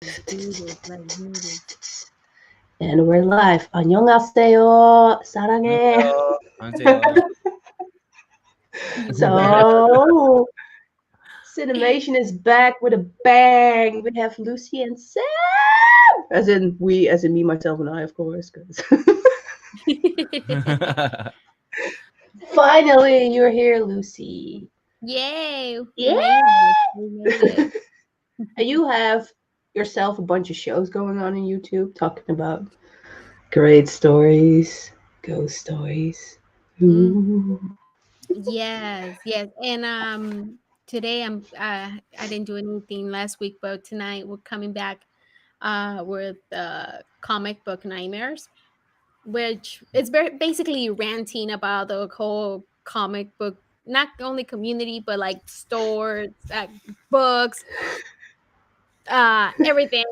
Let's do this. Let's do this. And we're live. 안녕하세요. 사랑해. 안녕하세요. 안녕하세요. So, CinemAsian is back with a bang. We have Lucy and Sam. As in we, as in me, myself, and I, of course. Because finally, you're here, Lucy. Yay! We Yeah. made it. We made it. And you have yourself a bunch of shows going on YouTube talking about great stories, ghost stories. Mm, Ooh. yes, yes. And today I didn't do anything last week, but tonight we're coming back with comic book nightmares, which is very basically ranting about the whole comic book, not only community but like stores, books, everything.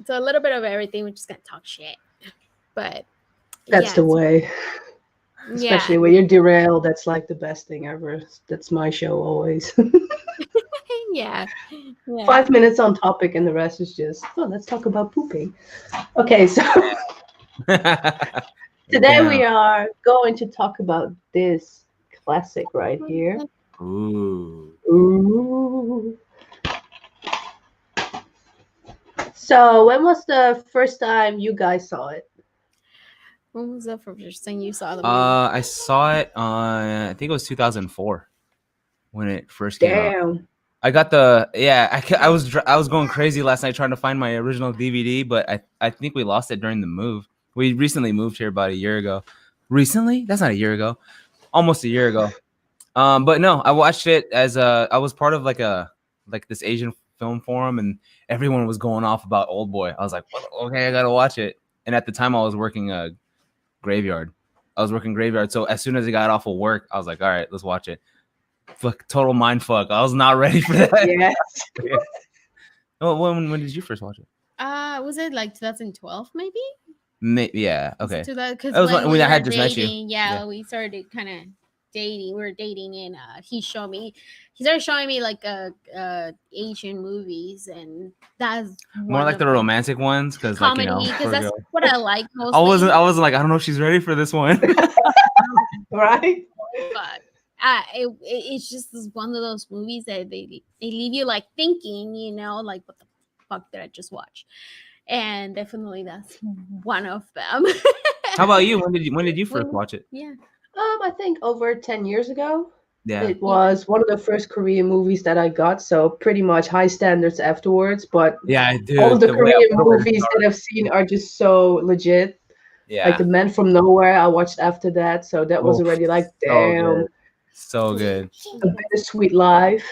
So a little bit of everything. We're just gonna talk shit, but That's yeah, the way. yeah. Especially when you're derailed, that's like the best thing ever. That's my show always. Yeah, yeah. 5 minutes on topic, and the rest is just, oh, let's talk about pooping. Okay, so today we Damn. are going to talk about this classic right here. Ooh. Ooh. So, when was the first time you guys saw it? When was the first thing you saw the movie? I saw it on, I think it was 2004 when it first came out. Damn. I got I was going crazy last night trying to find my original DVD, but I think we lost it during the move. We recently moved here about a year ago. Recently? That's not a year ago. Almost a year ago. But no, I watched it as I was part of like this Asian film forum, and everyone was going off about Oldboy. I was like, well, okay, I gotta watch it. And at the time, I was working graveyard. I was working graveyard, so as soon as I got off of work, I was like, all right, let's watch it. Fuck, total mind fuck. I was not ready for that. Yes. Oh, when did you first watch it? Was it like 2012 maybe? Yeah, okay. Because That was when when we I were had just met you. dating, yeah, we started kind of dating. We were dating, and he started showing me like Asian movies, and that's More one like of the my romantic ones, because like comedy, because for a that's girl. what I like I mostly. wasn't like, I don't know if she's ready for this one. Right? But it's just one of those movies that they leave you like thinking, like what the fuck did I just watch? And definitely that's one of them. How about you? When did you first watch it? Yeah. I think over 10 years ago. Yeah. It was one of the first Korean movies that I got, so pretty much high standards afterwards. But Yeah, all of dude. the The way Korean I was movies that I've seen are just so legit. Like yeah. The Man from Nowhere, I watched after that, so that was Oh, already like, so damn, good. So good. a bittersweet life.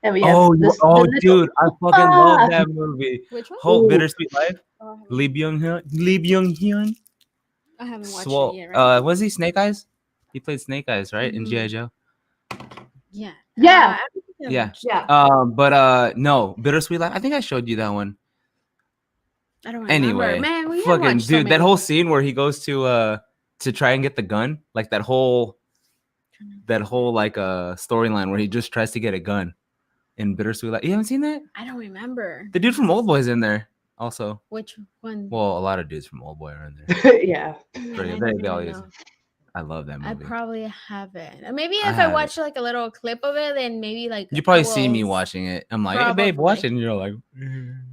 And we have Oh, this the oh, little dude, I fucking love ah, that movie. Which one? Hope ooh, Bittersweet Life. Oh, Lee Byung Hyun. Lee Byung Hyun. I haven't watched it Swole. yet, right? Was he Snake Eyes? He played Snake Eyes, right? In G.I. Mhm. Joe. Yeah. yeah, I don't think I Yeah. watched yeah. it. But no, Bittersweet Life. I think I showed you that one. I don't remember. Anyway, Man, we have fucking watched so dude, that many. whole scene where he goes to try and get the gun, like that whole like storyline where he just tries to get a gun in Bittersweet Life. You haven't seen that? I don't remember. The dude from Oldboy's in there also. Which one? Well, a lot of dudes from Oldboy are in there. Yeah. Man, I They don't even always. know. I love that I movie. probably haven't. Maybe I if I have it. watch like a little clip of it, then maybe like You I probably see me will watching it. I'm like, hey babe, probably. watch it, and you're like,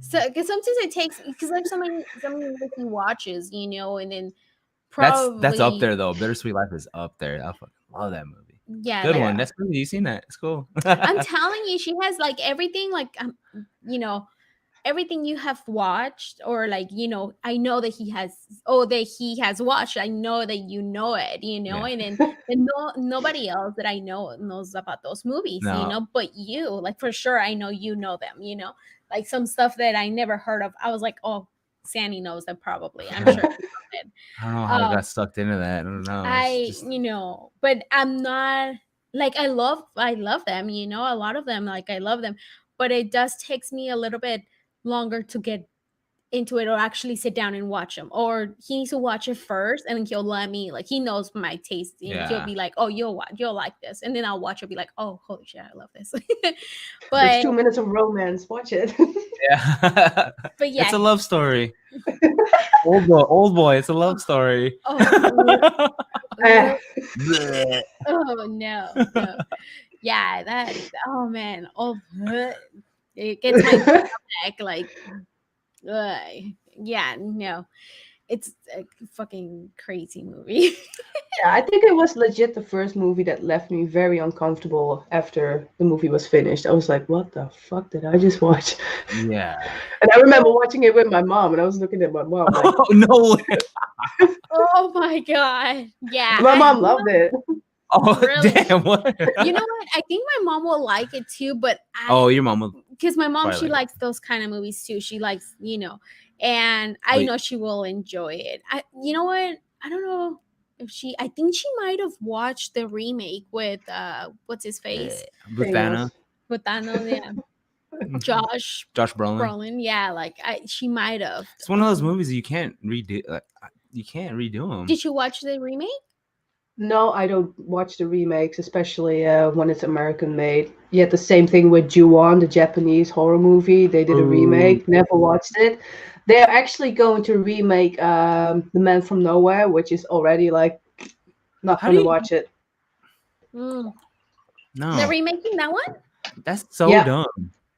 So, because sometimes it takes, because there's so many movies he watches, and then that's up probably, there though. Bittersweet Life is up there. I fucking love that movie. yeah, Good like one. That's cool. You seen that? It's cool. I'm telling you, she has like everything, like you know, everything you have watched, or like I know that he has watched. I know that you know it, Yeah. and then nobody else that I know knows about those movies, No. but you, like for sure, I know you know them, like some stuff that I never heard of. I was like, oh, Sandy knows them probably. I'm sure she knows it. I don't know how I got sucked into that. I don't know. It's just But I'm not like I love them, a lot of them, like I love them, but it does takes me a little bit longer to get into it or actually sit down and watch them, or he needs to watch it first and then he'll let me, like, he knows my taste and he'll Yeah. be like, oh, you'll like this, and then I'll watch it, be like, oh, holy shit, I love this. It's but 2 minutes of romance. Watch it. Yeah. but It's yeah. a love story. Old boy. It's a love story. Oh, Uh, Bleh. oh no, no. Yeah, that, oh man, oh, it gets my back, like, yeah, no, it's a fucking crazy movie. yeah, I think it was legit the first movie that left me very uncomfortable after the movie was finished. I was like, what the fuck did I just watch? Yeah. And I remember watching it with my mom, and I was looking at my mom like, Oh no way. Oh my god, yeah, my mom loved it. Oh really. damn. What? You know what? I think my mom will like it too, but Oh, your mom will because my mom, probably she like it. likes those kind of movies too. She likes, and I Wait. know she will enjoy it. You know what? I don't know if she. I think she might have watched the remake with what's his face, With Vanna. with Thanos, yeah, Josh Josh Brolin. Brolin, yeah. Like she might have. It's one of those movies you can't redo. You can't redo them. Did you watch the remake? No, I don't watch the remakes, especially when it's American made. Yet the same thing with Ju-on, the Japanese horror movie. They did a remake. Never watched it. They're actually going to remake The Man from Nowhere, which is already like not How gonna do you- watch it. Mm. No, They're remaking that one? that's so Yeah. dumb.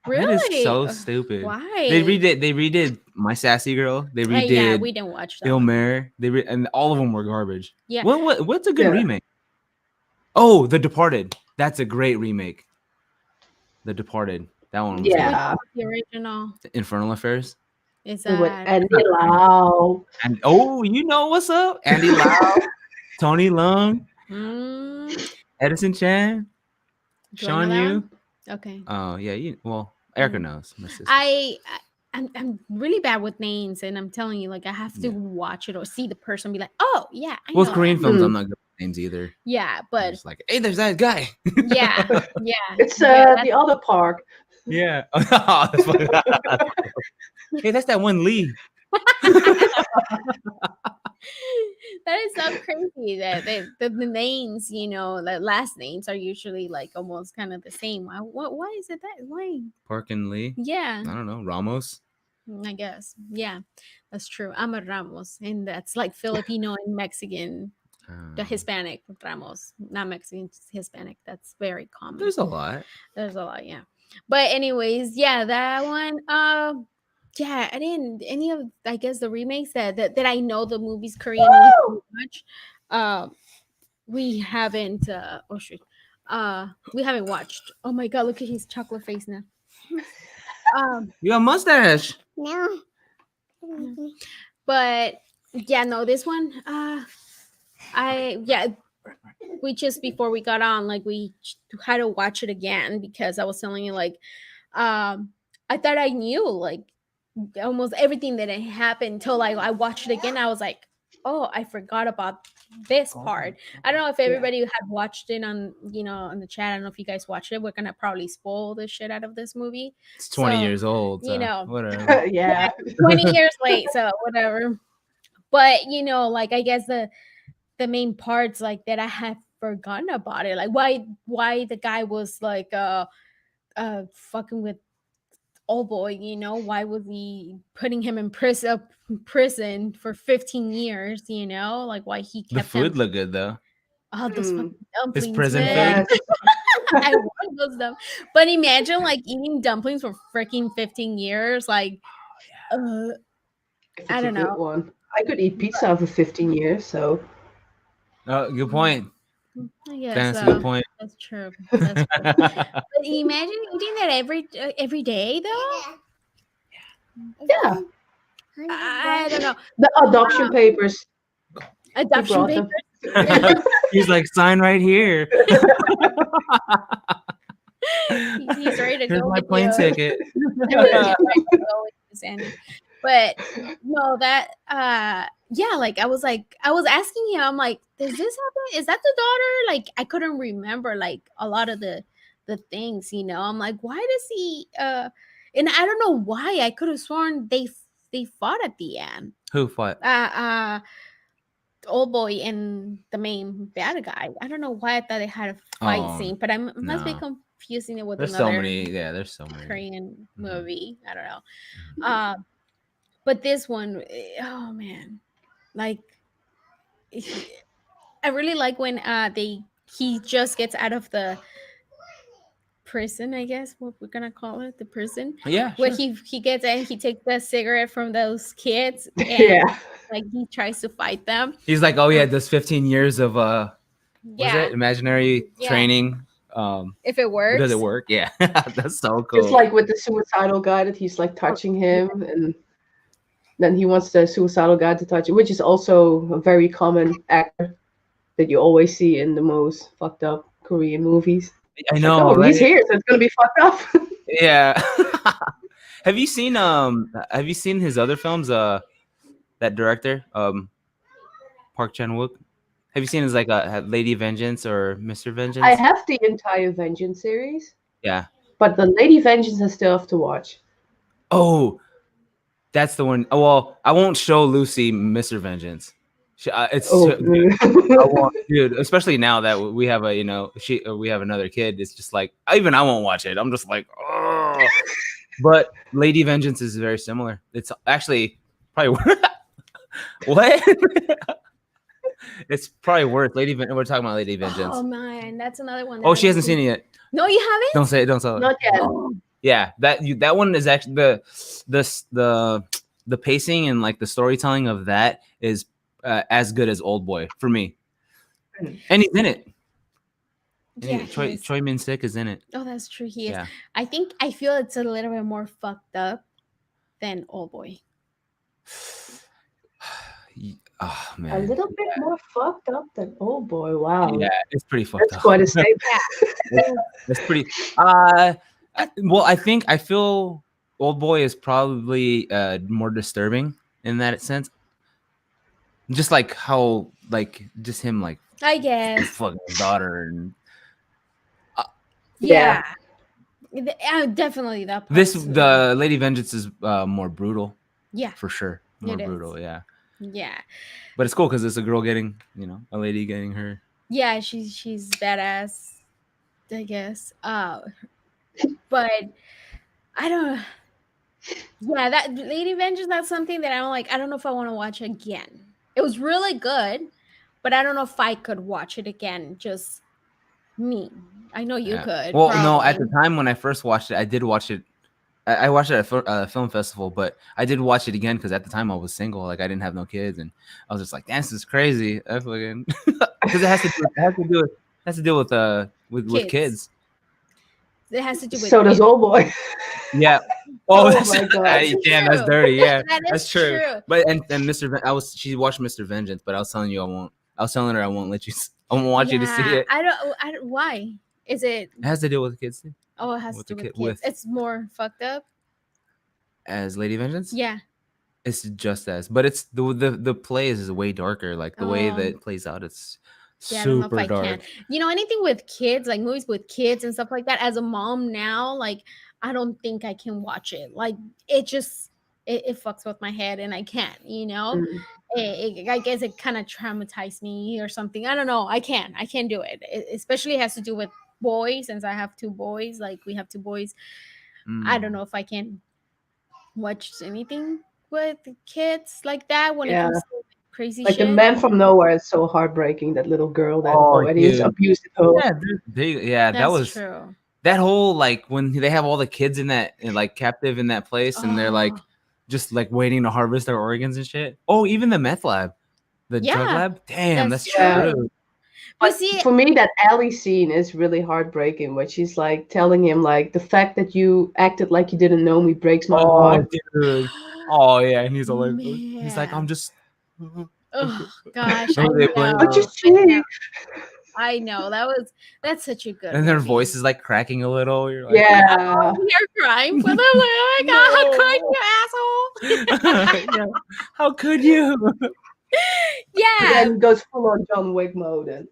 Really? That is so stupid. Why? They redid My Sassy Girl. They redid Yeah, we didn't watch that Bill one. Maher. And all of them were garbage. Yeah. What's a good Yeah. remake? Oh, The Departed. That's a great remake. The Departed. That one was Yeah. The original good. Infernal Affairs. is With that Andy Lau. And you know what's up? Andy Lau, Tony Leung, Edison Chan, do I know Sean that Yu. one? Okay. Oh yeah, Erica knows. My sister. I'm really bad with names, and I'm telling you, like, I have to watch it or see the person, and be like, oh yeah, I With know Korean that. films, I'm not good with names either. Yeah, I'm but just like, hey, there's that guy. yeah, It's yeah, the other park. Yeah. Hey, that's that one Lee. that is so crazy that the names, the last names are usually like almost kind of the same. Why is it that way? Park and Lee. Yeah, I don't know. Ramos. I guess. Yeah, that's true. I'm a Ramos, and that's like Filipino and Mexican, the Hispanic Ramos, not Mexican, Hispanic. That's very common. There's a lot. Yeah. But anyways, yeah, that one. Yeah, I didn't any of, I guess, the remakes that I know, the movies, Korean movies so much. We haven't. Oh shoot. We haven't watched. Oh my god, look at his chocolate face now. You got a mustache. No. But yeah, no, this one. We just, before we got on, like, we had to watch it again because I was telling you, like, I thought I knew, like, almost everything that had happened until, like, I watched it again. I was like, oh, I forgot about this part. I don't know if everybody had watched it on the chat. I don't know if you guys watched it. We're gonna probably spoil the shit out of this movie. It's 20 years old. So whatever. Yeah. 20 years late, so whatever. But like, I guess the main parts, like, that I had forgotten about it, like why the guy was like fucking with Oldboy, why was he putting him in prison for 15 years, like, why he kept The food him. looked good though. Oh, those fucking dumplings. His prison man. food. I want those dumplings. But imagine, like, eating dumplings for freaking 15 years, like, If it's I don't a good know. one. I could eat pizza for 15 years, so. Good point. I guess That's a so. good point. That's true. That's true. But imagine eating that every day, though. Yeah. I don't know. The adoption papers. Adoption brought papers. them. He's like, sign right here. He's ready to Here's go. my with plane you. ticket. He's ready to go with you, Sandy. But no, that yeah, like, I was asking him, I'm like, does this happen? Is that the daughter? Like, I couldn't remember, like, a lot of the things, I'm like, why does he and I don't know why. I could have sworn they they fought at the end. Who fought? Oldboy and the main bad guy. I don't know why I thought they had a fight scene, but I must be No. confusing it with There's so another many. Yeah, there's so many. Korean Mhm. movie. I don't know. Mhm. But this one, oh man, like I really like when he just gets out of the prison, I guess what we're gonna call it, the prison, Yeah, where sure. he gets in, he takes the cigarette from those kids, and Yeah. like he tries to fight them. He's like, oh yeah, this 15 years of what is Yeah, it? Imaginary yeah. training. If it Does it works, work? Yeah, that's so Just cool. like with the suicidal guy that he's like oh, touching him, and then he wants the suicidal guy to touch it, which is also a very common actor that you always see in the most fucked up Korean movies. I It's like, know, oh, he's right? here, so it's gonna be fucked up. Yeah. Have you seen his other films? That director, Park Chan Wook. Have you seen his like Lady Vengeance or Mr. I Vengeance? have the entire Vengeance series, Yeah. but the Lady Vengeance I still have to watch. Oh, that's the one. Oh, well, I won't show Lucy Mr. Vengeance. It's Oh, dude, I won't, dude. Especially now that we have a, we have another kid. It's just like even I won't watch it. I'm just like, oh. But Lady Vengeance is very similar. It's actually probably what? It's probably worth We're talking about Lady Vengeance. oh man, that's another one. That Oh, I she don't hasn't see. seen it yet. No, you haven't. Don't say it. Don't tell her. not yet. Yeah, that one is actually the pacing and like the storytelling of that is as good as Oldboy for me. And he's in it. And Yeah, he is. Choi Min Sik is in it. Oh, that's true. He is. Yeah. I feel it's a little bit more fucked up than Oldboy. Oh A man. little bit more fucked up than oh boy, wow. Yeah, it's pretty fucked That's up. quite a statement. That's pretty. Well, I feel Oldboy is probably more disturbing in that sense. Just like how like just him like I guess. fucking his daughter and Yeah. Definitely that part. the Lady Vengeance is more brutal Yeah, for sure. More it is. brutal, yeah. Yeah. But it's cool because it's a girl getting, a lady getting her. Yeah, she's badass, I guess. But I don't. Yeah, that Lady Vengeance. That's something that I'm like. I don't know if I want to watch again. It was really good, but I don't know if I could watch it again. Just me. I know you Yeah. could. Well, no, at probably. the time when I first watched it, I did watch it. I watched it at a film festival, but I did watch it again because at the time I was single, like I didn't have no kids, and I was just like, "This is crazy." I fucking because it has to deal with kids. It has to do with So does kids. old boy. Yeah. Oh that's, my God. damn, that's True. dirty. Yeah, That that's is true. true. But and Mr. She watched Mr. Vengeance, but I was telling you I won't. I was telling her I won't let you. I won't want you to see Yeah, it. I don't. Why is it? It has to deal with kids too. Oh, it has With to the do with kid kids. It's more fucked up. as Lady Vengeance. Yeah. It's just as, but it's the play is way darker. Like the way that it plays out, it's Yeah, I don't know if super I dark. can. Anything with kids, like movies with kids and stuff like that. As a mom now, like I don't think I can watch it. Like it just it fucks with my head, and I can't. Mm. I guess it kind of traumatized me or something. I don't know. I can't do it. Especially has to do with boys, since I have two boys. Like we have two boys. I don't know if I can watch anything with kids like that when it Yeah. comes to crazy Like the shit. Man from Nowhere is so heartbreaking. That little girl that Oh, already is dude. abused at home. Yeah, that That's was true. that whole like when they have all the kids in that like captive in that place, and they're like Oh. just like waiting to harvest their organs and shit. Oh, even the meth lab, the drug Yeah, lab. Damn, that's Yeah. true. But But see, for me, that Ellie scene is really heartbreaking. Where she's like telling him, like, the fact that you acted like you didn't know me breaks my Oh, heart. dude. Oh yeah, and he's all like, he's like, I'm man. just. Oh gosh, I Remember they blame- But you know. see, I know. That's such a good and their movie. voice is like cracking a little. You're like, yeah. You're crying for them. Like, oh my god, how could you, asshole? Yeah. How could you? Yeah, Then goes full on John Wick mode. And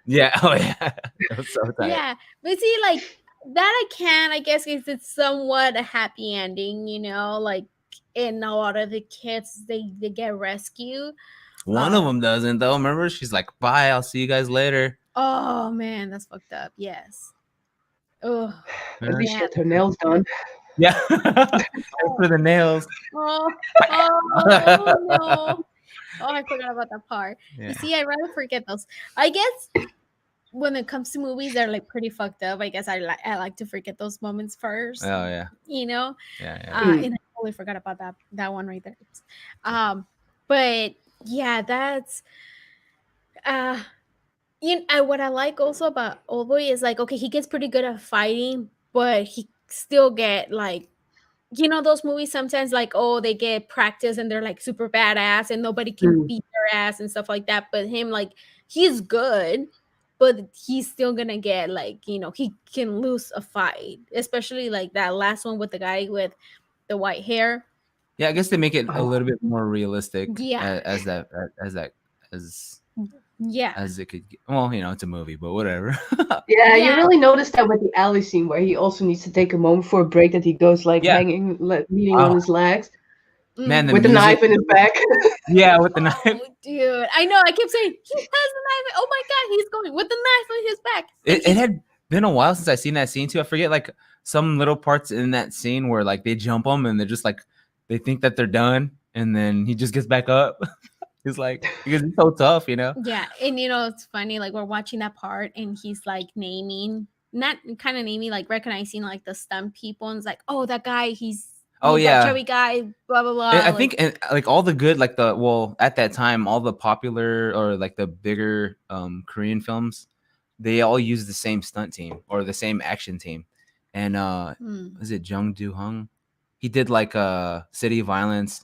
Yeah. Oh yeah. That was so tight. yeah. But see, like that I can, I guess, if it's somewhat a happy ending. Like and a lot of the kids they get rescued. One of them doesn't though. Remember, she's like, "Bye, I'll see you guys later." Oh man, that's fucked up. Yes. Oh At least she man. had her nails done. Yeah, thanks for the nails. Oh, oh no. Oh, I forgot about that part. You Yeah. see, I rather forget those. I guess when it comes to movies, they're like pretty fucked up. I guess I like to forget those moments first. Oh yeah. You know, Yeah. and I totally forgot about that one right there. Oops. But yeah, that's uh, what I like also about Oldboy is like, okay, he gets pretty good at fighting, but he still get like, those movies sometimes like, oh, they get practice and they're like super badass and nobody can Mm. beat their ass and stuff like that. But him, like, he's good, but he's still gonna get like, he can lose a fight, especially like that last one with the guy with the white hair. Yeah, I guess they make it a Oh, little bit more realistic Yeah, as yeah, as it could get. Well, it's a movie, but whatever. yeah, you yeah. really notice that with the alley scene where he also needs to take a moment for a break, that he goes like Yeah. hanging, leaning on Oh his legs man, the Mhm. with a music. knife in his back. Yeah, with the knife. Oh, dude, I know. I kept saying he has the knife. Oh my god, he's going with the knife on his back, and It had been a while since I seen that scene too. I forget like some little parts in that scene where like they jump him and they're just like they think that they're done, and then he just gets back up. He's like because he's so tough. Yeah, and it's funny, like we're watching that part and he's like naming, not kind of naming, like recognizing like the stunt people, and it's like, oh, that guy, Oh he's that yeah, chubby guy, blah blah and blah. I Like, think like all the good like at that time all the popular or like the bigger Korean films, they all use the same stunt team or the same action team, and hmm. is it Jung Do Hung? He did like City of Violence.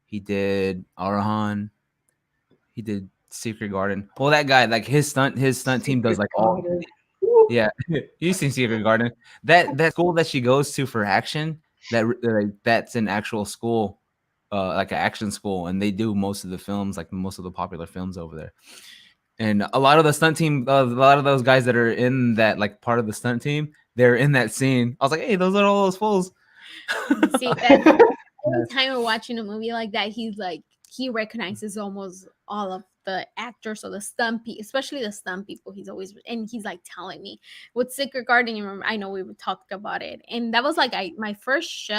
He did Arahan. He did Secret Garden. Well, that guy, like his stunt team does Secret like all. Garden. Woo. Yeah, you seen Secret Garden. That school that she goes to for action, that's an actual school, like an action school, and they do most of the films, like most of the popular films over there. And a lot of the stunt team, a lot of those guys that are in that like part of the stunt team, they're in that scene. I was like, hey, those are all those fools. See, that's Yeah. anytime we're watching a movie like that, he's like, he recognizes almost all of the actors or the stunt people, especially the stunt people. He's always, and he's like telling me with Secret Garden. You remember, I know we talked about it, and that was like my first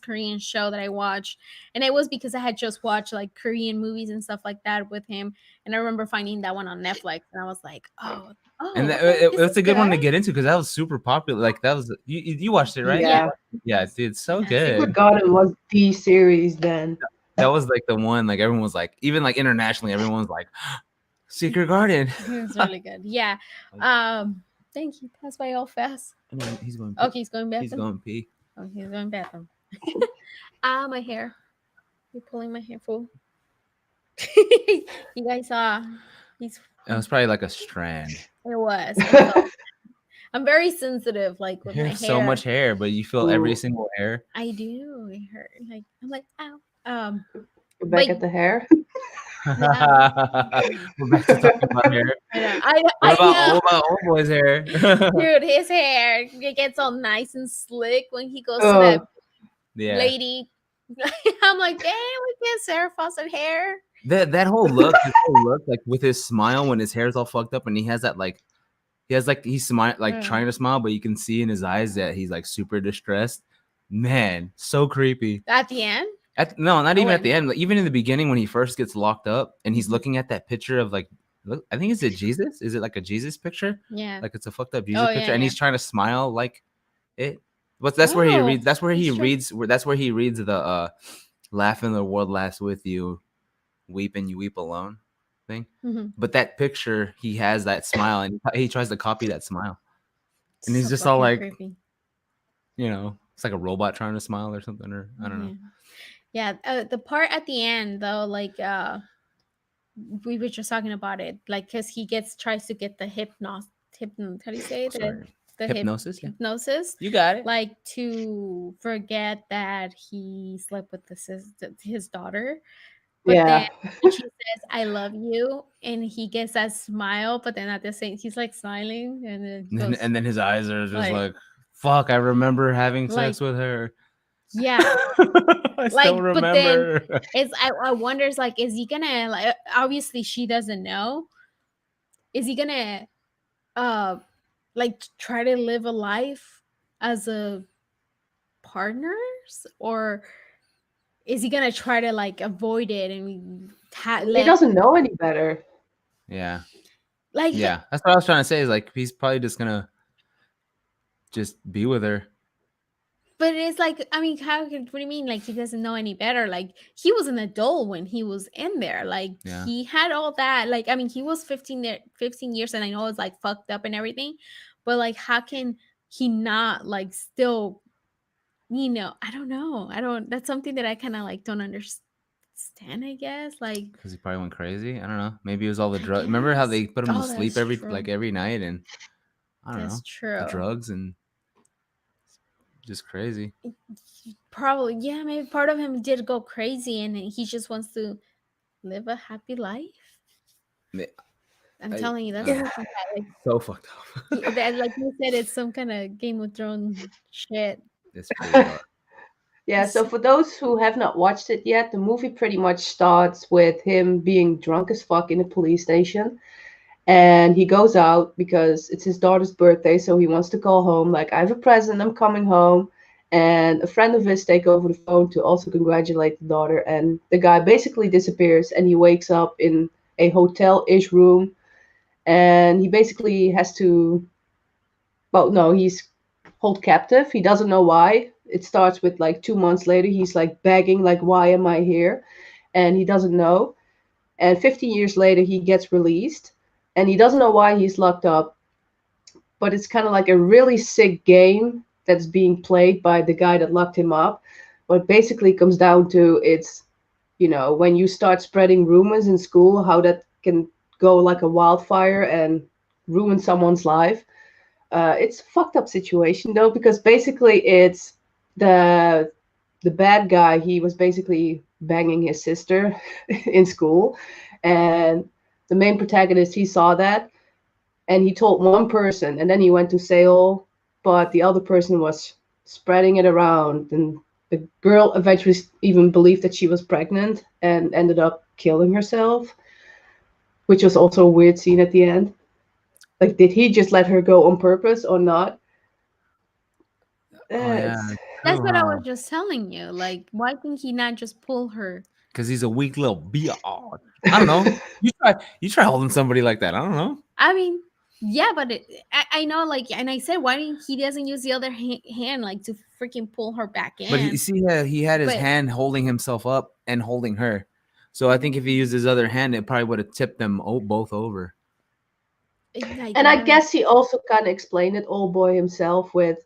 Korean show that I watched, and it was because I had just watched like Korean movies and stuff like that with him, and I remember finding that one on Netflix, and I was like, And oh, okay, this it's is a good one to good. get into because that was super popular. Like that was you watched it, right? Yeah, Yeah, Yeah, dude, it's so yes, Secret good. Garden was the series then. That was like the one like everyone was like even like internationally everyone was like Secret Garden. it was really good. Yeah. Thank you. Pass by all fast. And then he's going Okay, he's going he's bathroom. going pee. Oh, he's going bathroom. My hair. You're pulling my hair full. You guys saw. He's. It was probably like a strand. It was. I'm very sensitive, like with You my have so hair. much hair, but you feel every Ooh, single hair. I do. It hurt. Like I'm like, ow. we're But back at the hair. yeah. We're back to talking about hair. I know. What I about know. old boy's hair? Dude, his hair it gets all nice and slick when he goes to that Oh, Yeah. lady. I'm like, dang, we get Sarah Fawcett hair. That whole look, his whole look, like with his smile when his hair's all fucked up and he has that like he's smile like Mm. trying to smile, but you can see in his eyes that he's like super distressed. Man, so creepy. At the end? No, not Oh, even at wait. the end. Like, even in the beginning when he first gets locked up and he's looking at that picture of like, look, I think is it Jesus? Is it like a Jesus picture? Yeah. Like it's a fucked up Jesus Oh, picture, yeah, and yeah. he's trying to smile like it. But that's where he Oh, reads. That's where he that's true. reads. That's where he reads the "Laugh and the world laughs with you, weep and you weep alone" thing. Mhm. But that picture, he has that smile, and he tries to copy that smile, and he's So just all fucking like, creepy. it's like a robot trying to smile or something, or I don't know. Yeah. The part at the end though, like we were just talking about it, like because he tries to get the how do you say it? Sorry. The Hypnosis, yeah. hypnosis, You got it. like to forget that he slept with his daughter. But then yeah. when she says "I love you" and he gets that smile, but then at the same he's like smiling and then he goes And then his eyes are just like like, fuck, I remember having like sex with her. Yeah. I Like, still but then remember. I wonders like, is he gonna like? Obviously, she doesn't know. Is he gonna uh like try to live a life as a partners, or is he gonna try to like avoid it and He let doesn't know any better. Yeah, like? yeah. That's what I was trying to say. Is like he's probably just gonna just be with her. But it's like, I mean, what do you mean? Like, he doesn't know any better? Like, he was an adult when he was in there. Like, Yeah, he had all that. Like, I mean, he was 15 years, and I know it's like fucked up and everything. But like, how can he not like still? I don't know. I don't. That's something that I kind of like don't understand. I guess. Like, because he probably went crazy. I don't know. Maybe it was all the I drugs. Remember how guess. they put him to Oh, sleep that's like true. every night, and I don't That's know, the true. drugs and just crazy. Probably, yeah. Maybe part of him did go crazy, and he just wants to live a happy life. Ma- I'm I, telling you, that's Yeah. something that, like, so fucked up. that, like you said, it's some kind of Game of Thrones shit. It's pretty dark. Yeah, so It's- for those who have not watched it yet, the movie pretty much starts with him being drunk as fuck in a police station. And he goes out because it's his daughter's birthday, so he wants to call home, like, I have a present, I'm coming home. And a friend of his take over the phone to also congratulate the daughter. And the guy basically disappears and he wakes up in a hotel-ish room. And he basically has to, well, no, he's held captive. He doesn't know why. It starts with like 2 months later. He's like begging, like, why am I here? And he doesn't know. And 15 years later, he gets released. And he doesn't know why he's locked up. But it's kind of like a really sick game that's being played by the guy that locked him up. What basically comes down to it's, when you start spreading rumors in school, how that can go like a wildfire and ruin someone's life. It's a fucked up situation though, because basically it's the the bad guy. He was basically banging his sister in school, and the main protagonist, he saw that and he told one person, and then he went to Seoul, but the other person was spreading it around, and the girl eventually even believed that she was pregnant and ended up killing herself, which was also a weird scene at the end. Like, did he just let her go on purpose or not? Oh yeah, It's that's true, what I was huh? just telling you. Like, why can he not just pull her? Because he's a weak little biatch. I don't know. You try holding somebody like that. I don't know. I mean, yeah, but I know, like, and I said, why didn't he doesn't use the other hand, like, to freaking pull her back But he in? see, he had his But hand holding himself up and holding her. So I think if he used his other hand, it probably would have tipped them both over. I and I guess. guess he also kind of explained it, old boy himself, with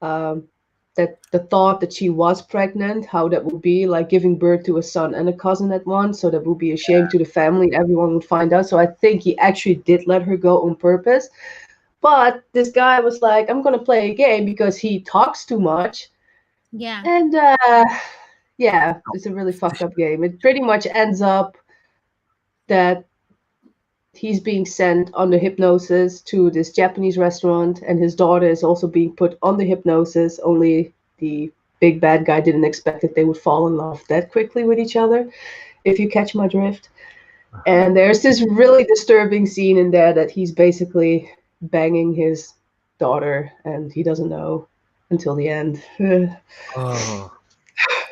um, that the thought that she was pregnant, how that would be like giving birth to a son and a cousin at once. So that would be a shame to the family. Everyone would find out. So I think he actually did let her go on purpose. But this guy was like, I'm going to play a game because he talks too much. Yeah. And yeah, it's a really fucked up game. It pretty much ends up that he's being sent under hypnosis to this Japanese restaurant, and his daughter is also being put under hypnosis. Only the big bad guy didn't expect that they would fall in love that quickly with each other, if you catch my drift. And there's this really disturbing scene in there that he's basically banging his daughter, and he doesn't know until the end. Oh.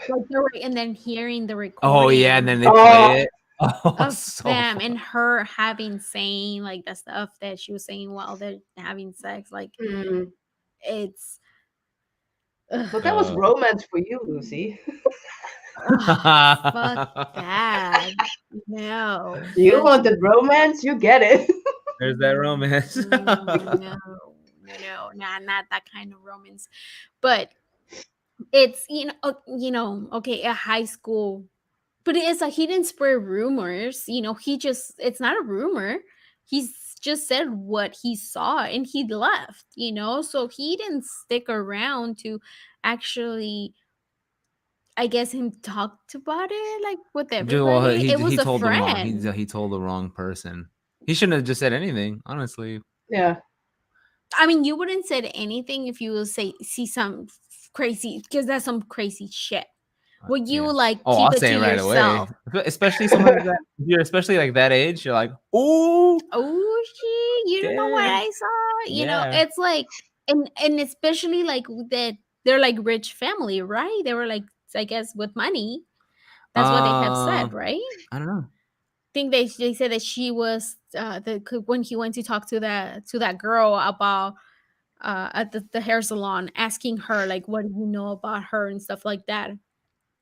Like, and then hearing the Oh yeah, and recording then they Oh, play it. Oh, of so them fun. and her having saying like the stuff that she was saying while they're having sex, like, mm. it's ugh, But that was romance for you, Lucy. fuck that. No, You that's wanted romance, you get it. There's that romance. no, no, not that kind of romance. But it's, okay, a high school, but it's like he didn't spread rumors. He just, it's not a rumor. He's just said what he saw and he left. So he didn't stick around to actually, I guess, him talked about it like with Well, everybody. he It was he a told the wrong friend. he told the wrong person. He shouldn't have just said anything, honestly. Yeah. I mean, you wouldn't said anything if you would say see some crazy, because that's some crazy shit. Would you Yeah. like Oh, keep I'll it say to it right away. yourself? Especially someone like that. If you're especially like that age, you're like, oh, Oh shit, you don't know what damn. I saw. Yeah. It's like, and especially like that they're like rich family, right? They were like, I guess, with money. That's what they have Uh, said, right? I don't know. Think they said that she was when he went to talk to that girl about at the hair salon, asking her like, what do you know about her and stuff like that,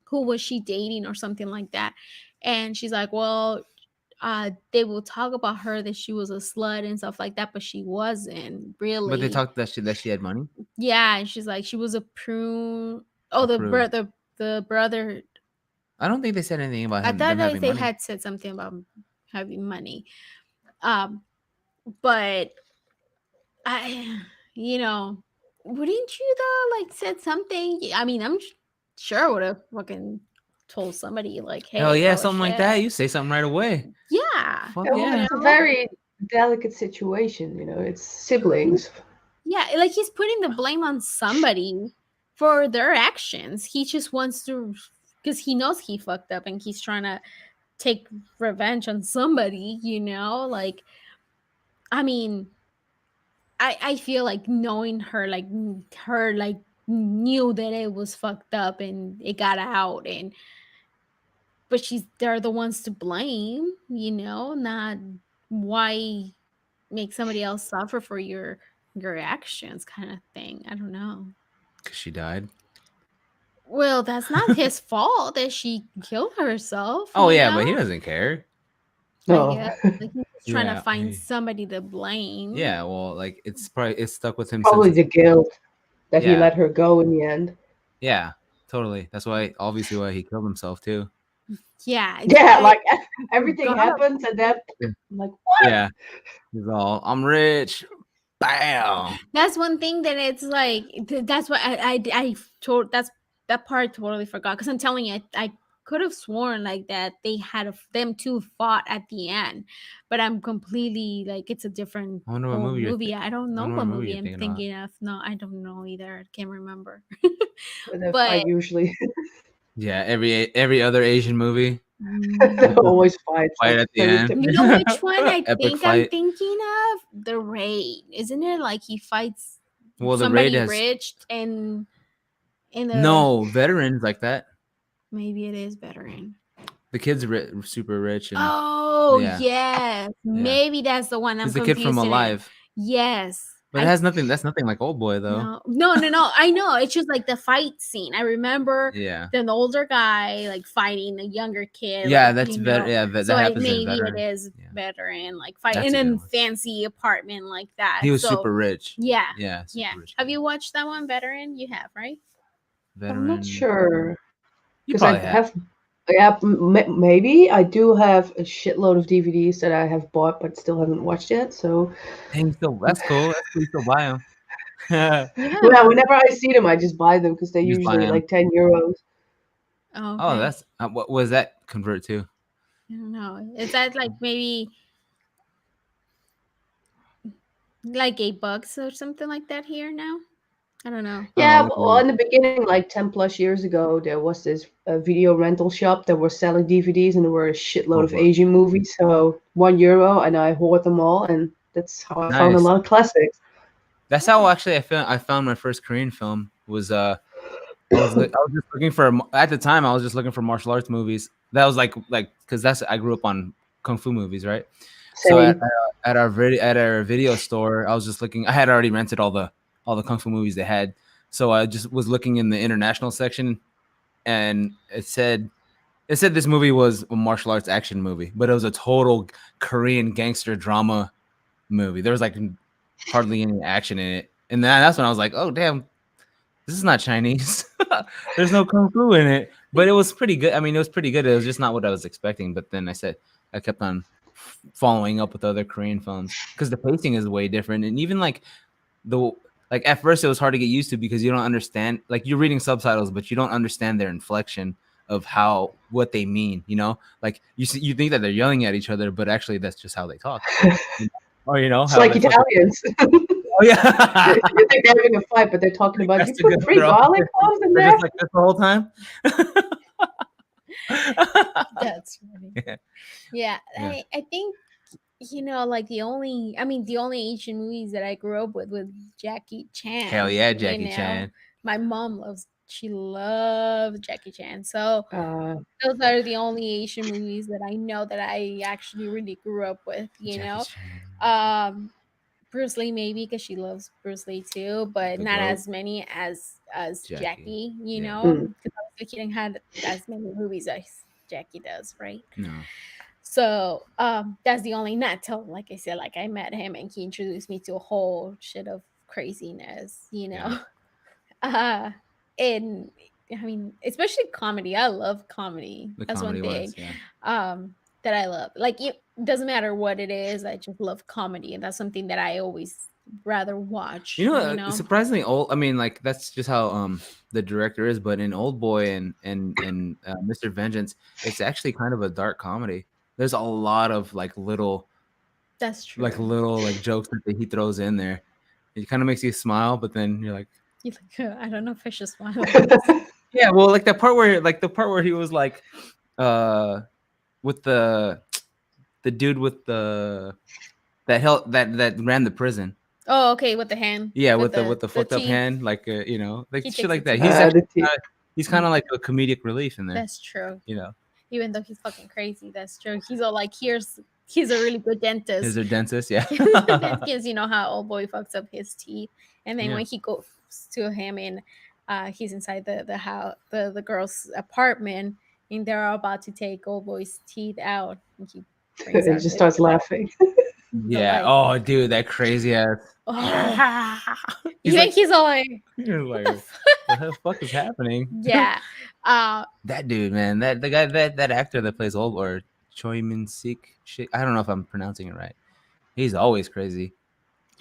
who was she dating or something like that. And she's like, well, they will talk about her that she was a slut and stuff like that, but she wasn't But they really. talked that she had money. Yeah, and she's like, she was a prune. Oh, A prude. the brother. I don't think they said anything about I thought them that having they money. had said something about having money. um but I, wouldn't you though, like, said something? I mean, sure I would have fucking told somebody like, Hell hey, yeah, bro, something like that. shit. You say something right away. Yeah, Fuck Yeah, well, yeah. it's a very delicate situation, it's siblings. yeah, like he's putting the blame on somebody for their actions. He just wants to, because he knows he fucked up and he's trying to take revenge on somebody, like, I mean, I feel like knowing her, like her, like knew that it was fucked up and it got out, and but they're the ones to blame, not why make somebody else suffer for your actions, kind of thing. I don't know. Cause she died. Well, that's not his fault that she killed herself, Oh yeah, but he doesn't care. I No. guess like he's just trying to Yeah. find somebody to blame. Yeah. Well, like it's stuck with him Probably since. the guilt that he Yeah. let her go in the end. Yeah. Totally. That's obviously why he killed himself too. Yeah, Yeah, I like everything forgot. happens and then Yeah. I'm like, what? Yeah. He's all, I'm rich. Bam. That's one thing that it's like that's what I told that part totally forgot, because I'm telling you, I could have sworn like that they had them two fought at the end, but I'm completely like, it's a different I wonder what whole movie you're. movie. I don't I know wonder what what movie movie you're I'm thinking about. thinking of. No, I don't know either. I can't remember. But they But fight usually. Yeah. Every other Asian movie. They mm, always fight. Fight Like at the very end. you typical. know which one I Epic think I'm fight. thinking of? The Raid, isn't it? Like he fights Well, the raid somebody has rich, and in the no veterans like that. maybe it is Veteran. The kid's super rich and Oh, yeah, yes. yeah. Maybe that's the one I'm He's the kid from confusing it. Alive, Yes. but it has nothing. That's nothing like Oldboy though. No, no, no, no. I know. It's just like the fight scene. I remember Yeah, the older guy like fighting a younger kid, yeah. like, That's better. Yeah, that So happens in maybe it Veteran. is Yeah, Veteran, like fight that's in a good a one. fancy apartment like that. He was So super rich. yeah, Yeah, yeah. super rich. Have you watched that one, Veteran? You have, right? I'm not Veteran? sure You because I probably have. have, yeah, maybe I do have a shitload of DVDs that I have bought but still haven't watched yet. So Dang, still that's cool. That's cool. You still buy them. Yeah. yeah, whenever I see them, I just buy them because they're You just buy usually them. like 10 euros. Oh, Oh, okay. that's what was that convert to? I don't know. Is that like maybe like $8 or something like that here now? I don't know. Yeah, Oh, well, in the beginning, like 10 plus years ago, there was this video rental shop that was selling DVDs, and there were a shitload of but Asian movies. So €1, and I hoard them all, and that's how I found a nice. lot of classics. That's how actually I found my first Korean film was I was just looking for at the time I was just looking for martial arts movies. That was like because that's I grew up on kung fu movies, right? So Same. at our video store, I was just looking. I had already rented all the kung fu movies they had, so I just was looking in the international section, and it said this movie was a martial arts action movie, but it was a total Korean gangster drama movie. There was like hardly any action in it, and that's when I was like, oh damn, this is not Chinese. There's no kung fu in it, but it was pretty good. I mean, it was pretty good. It was just not what I was expecting. But then I kept on following up with other Korean films because the pacing is way different, and even the at first it was hard to get used to because you don't understand. Like you're reading subtitles, but you don't understand their inflection of what they mean. Like you think that they're yelling at each other, but actually that's just how they talk. Or It's how like they fucking Italians. Oh yeah, You think they're having a fight, but they're talking like, about that's you a good. put three garlic cloves in They're there. just like this the whole time. That's funny. Yeah, Yeah, yeah. I think like the only Asian movies that I grew up with Jackie Hell Chan. yeah, You Jackie know, Chan. my mom she loves Jackie Chan. So Uh, those are the only Asian movies that I know that I actually really grew up with. Jackie Chan. Um, Bruce Lee maybe because she loves Bruce Lee too, but The not goat. as many as Jackie. Jackie. Yeah. mm. Because obviously he didn't have as many movies as Jackie does, right? No. So that's the only not till like I said, like I met him and he introduced me to a whole shit of craziness. Yeah. Uh and I mean, especially comedy. I love comedy. The That's one comedy thing ones. Yeah. that I love. Like it doesn't matter what it is, I just love comedy, and that's something that I always rather You watch, know, you know. surprisingly old. I mean, like that's just how the director is. But in Old Boy and Mr. Vengeance, it's actually kind of a dark comedy. There's a lot of That's true. like jokes that he throws in there. It kind of makes you smile, but then you're like, You like, I don't know if I should smile at this. yeah, well, like the part where he was like, uh, with the dude with that ran the prison. Oh, okay, with the hand, Yeah, with with the the fucked up teeth. hand, like like He shit takes the like that. teeth He's out. actually the tea. he's kind of like a comedic relief in there. That's true. You know, Even though he's fucking crazy, that's true. He's all like, he's a really good he's dentist. a dentist. Yeah, Because you know how old boy fucks up his teeth, and then yeah, when he goes to him and he's inside the house, the girl's apartment, and they're about to take old boy's teeth out, and he brings He out just the starts laughing. so yeah. like, Oh, dude, that crazy ass. oh, you He's think like, he's all like, you're what the like, fuck? what the fuck is happening? Yeah, uh, That dude, man, that the guy that actor that plays Old or Choi Min Sik. Shit, I don't know if I'm pronouncing it right. He's always crazy.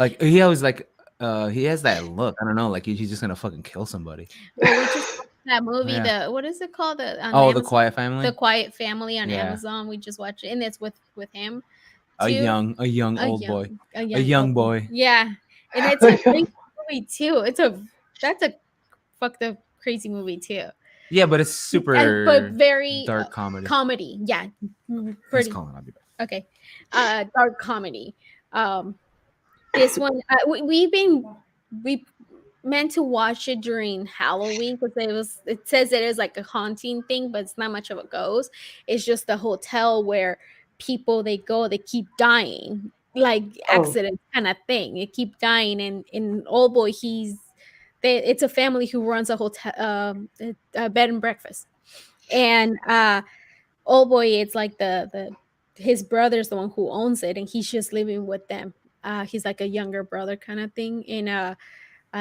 Like he always like he has that look. I don't know, like he's just gonna fucking kill somebody. well, we just watched that movie. Yeah. The what is it called? The on Oh, the Amazon, Quiet The Family. Quiet Family on Yeah, Amazon. We just watched it, and it's with him a too. young A old boy, young, a young boy. yeah, and it's a crazy movie too. That's a fucked up crazy movie too, Yeah, but it's but super very dark comedy. comedy. Yeah, He's pretty calling. I'll be back. okay. Dark comedy. Um, this one we meant to watch it during Halloween because it says it is like a haunting thing, but it's not much of a ghost. It's just a hotel where people they keep dying, like Oh, accident kind of thing. They keep dying, and in Old Boy, it's a family who runs a hotel, a bed and breakfast, and Old Boy, it's like the his brother's the one who owns it, and he's just living with them. He's like a younger brother kind of thing, and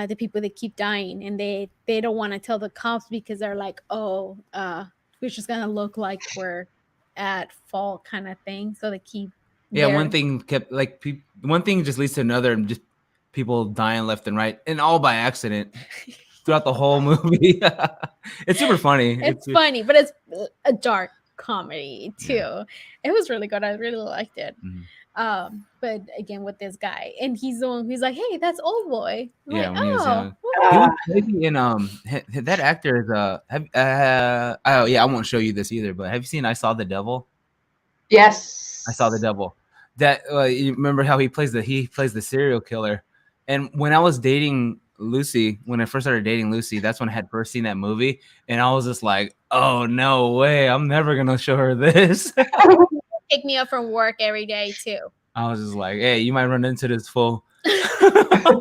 the people that keep dying, and they don't want to tell the cops because they're like, oh, we're just gonna look like we're at fault kind of thing. So they keep Yeah, their one thing kept like one thing just leads to another, and just people dying left and right, and all by accident throughout the whole movie. It's super funny. it's It's funny, but it's a dark comedy too. yeah. It was really good. I really liked it. Mhm. But again with this guy, and he's the one who's like, hey, that's Old Boy. I'm Yeah, like, when he was oh, young, he was uh, maybe in that actor is oh yeah, I won't show you this either, but have you seen I Saw the Devil? I Saw the yes. Devil. That you remember how he plays the serial killer. And when I was dating Lucy, when I first started dating Lucy, that's when I had first seen that movie, and I was just like, "Oh no way! I'm never gonna show her this." pick me up from work every day too. I was just like, "Hey, you might run into this fool." Yeah,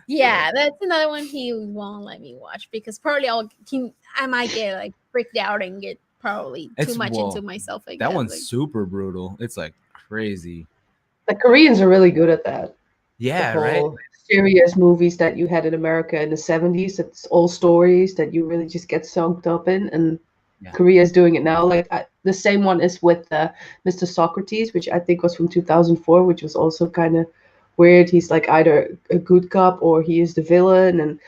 Yeah, that's another one he won't let me watch because probably I might get like freaked out and get probably too it's much into well, myself. I that guess one's like super brutal. It's like crazy. The Koreans are really good at that. The Yeah, right. whole serious movies that you had in America in the 70s. It's all stories that you really just get sunk up in. And Yeah, Korea is doing it now. Like the same one is with Mr. Socrates, which I think was from 2004, which was also kind of weird. He's like either a good cop or he is the villain. And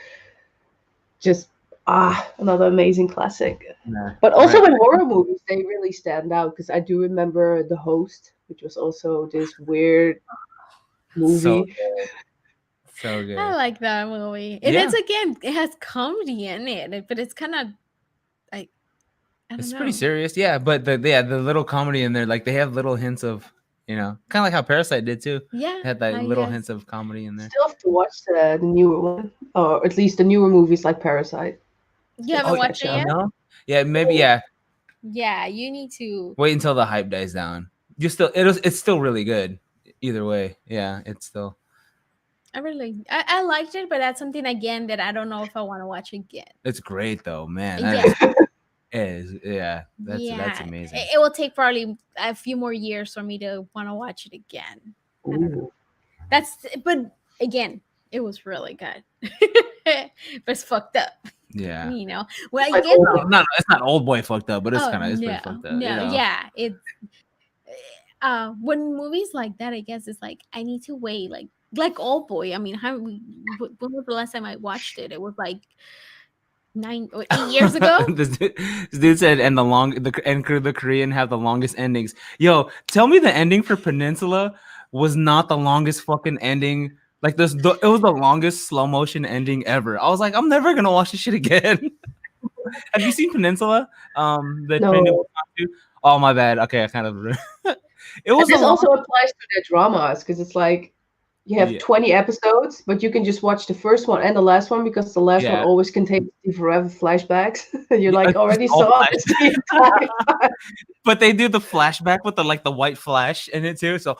just, another amazing classic. yeah, But right. also in horror movies, they really stand out because I do remember The Host, which was also this weird So movie. good. So I good. like that movie. And it's Yeah. again, it has comedy in it, but it's kind of like I don't It's pretty know. serious. Yeah, but the little comedy in there, like they have little hints of, kind of like how Parasite did too. Yeah, They had like little yes. hints of comedy in there. Still have to watch the newer one, or at least the newer movies like Parasite. You Still have haven't to Oh, watched catch it up. yet? no? Yeah, maybe yeah. Yeah, you need to. Wait until the hype dies down. It's still really good. Either way. Yeah, it's still I liked it, but that's something again that I don't know if I want to watch again. it's great though, man. That Yeah, is yeah, that's yeah. amazing. It will take probably a few more years for me to want to watch it again. I don't know. Ooh. But again, it was really good. But it's fucked up, Yeah. you know. Well, Like again, old No, it's not old boy fucked up, but oh it's pretty no, fucked up, no, yeah, it's when movies like that, I guess it's like I need to wait, like Old Boy. I mean, when was the last time I watched it? It was like 8 years ago. This dude said, and the Korean have the longest endings. Yo, tell me the ending for Peninsula was not the longest fucking ending. Like it was the longest slow motion ending ever. I was like, I'm never gonna watch this shit again. Have you seen Peninsula? The Train to No, Busan 2? Oh my bad. Okay, I kind of. It and was a this long. also applies to the dramas because it's like you have Yeah, 20 episodes, but you can just watch the first one and the last one because the last one yeah. always contains the forever flashbacks. You're Yeah, like it's just already all saw flash. this the entire time. But they do the flashback with the white flash in it too. So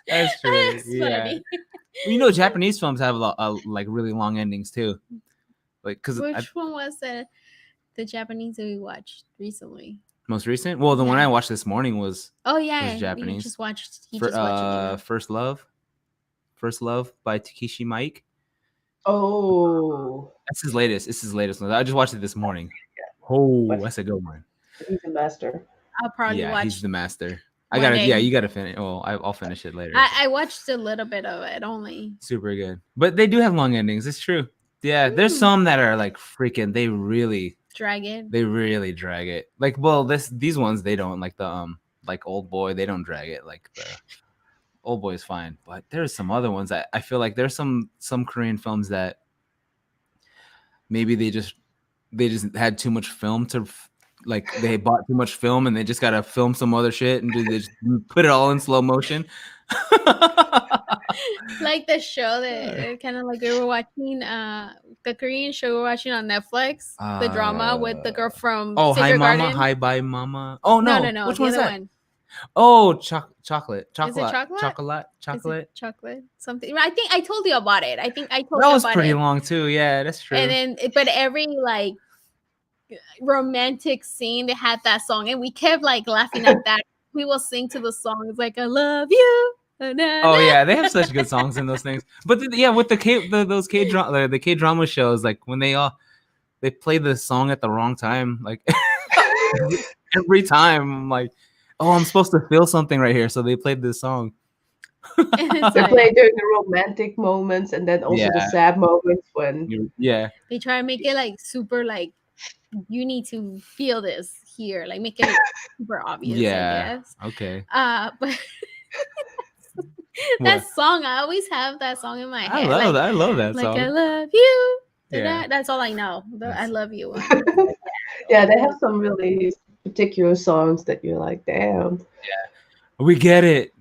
that's true. That's Yeah. funny. Well, Japanese films have like really long endings too. Like because Which one was the Japanese that we watched recently? most recent. Well, the one Yeah. I watched this morning was Oh yeah, you Japanese. just watched. He For just watched it. Yeah. First Love by Takeshi Mike. Oh, That's his latest. It's his latest one. I just watched it this morning. but Oh, that's a good one. he's a master. I'll probably Yeah, he's watch the master. one day. Yeah, you gotta finish. Well, I'll finish it later. I watched a little bit of it only. Super good. But they do have long endings. It's true. Yeah, there's some that are like freaking. They really Drag it. drag it. Like, well, these ones they don't like like Oldboy. They don't drag it like the Oldboy is fine. But there's some other ones that I feel like there's some Korean films that maybe they just had too much film to like they bought too much film and they just gotta film some other shit and they just put it all in slow motion. Like the show that kind of like we were watching, the Korean show we were watching on Netflix, the drama with the girl from Oh, Hi Sacred Mama, Garden. Hi Bye Mama. Oh no, No, which the one's other that? one. Oh, Is it chocolate? chocolate. Chocolate? Something. I think I told you about it. I think I told That you was about pretty it. long too. Yeah, that's true. And then, but every like romantic scene, they had that song, and we kept like laughing at that. We will sing to the song. It's like I love you. Na, na, Oh na. yeah, they have such good songs in those things. But yeah, with those K drama the K drama shows, like when they play the song at the wrong time, like every time, I'm like, oh, I'm supposed to feel something right here, so they played this song. And it's They like play during the romantic moments and then also the Yeah, sad moments when yeah, they try to make it like super like you need to feel this here, like make it super obvious, I yeah. guess. Okay. But that What? song, I always have that song in my I head. love that. I love that Like song. I love you. Yeah. That's all I know. The I That's- love you one. yeah, they have some really particular songs that you're like, damn. We get it.